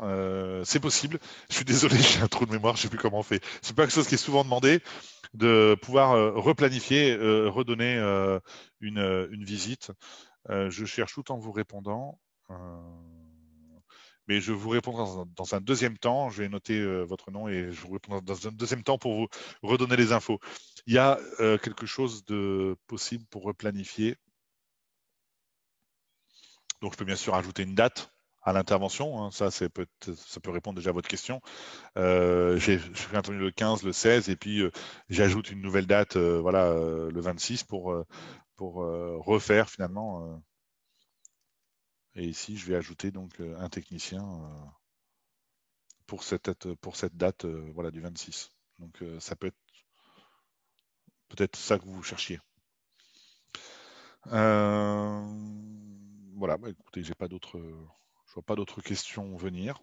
c'est possible. Je suis désolé, j'ai un trou de mémoire, je ne sais plus comment on fait. C'est pas quelque chose qui est souvent demandé, de pouvoir replanifier, redonner une visite. Je cherche tout en vous répondant. Mais je vous répondrai dans un deuxième temps. Je vais noter votre nom et je vous répondrai dans un deuxième temps pour vous redonner les infos. Il y a quelque chose de possible pour replanifier. Donc, je peux bien sûr ajouter une date à l'intervention. Hein. Ça peut répondre déjà à votre question. Je fais intervenir le 15, le 16, et puis j'ajoute une nouvelle date, le 26 pour refaire finalement. Et ici, je vais ajouter donc un technicien pour cette date du 26. Donc, ça peut être peut-être ça que vous cherchiez. Voilà, écoutez, je vois pas d'autres questions venir.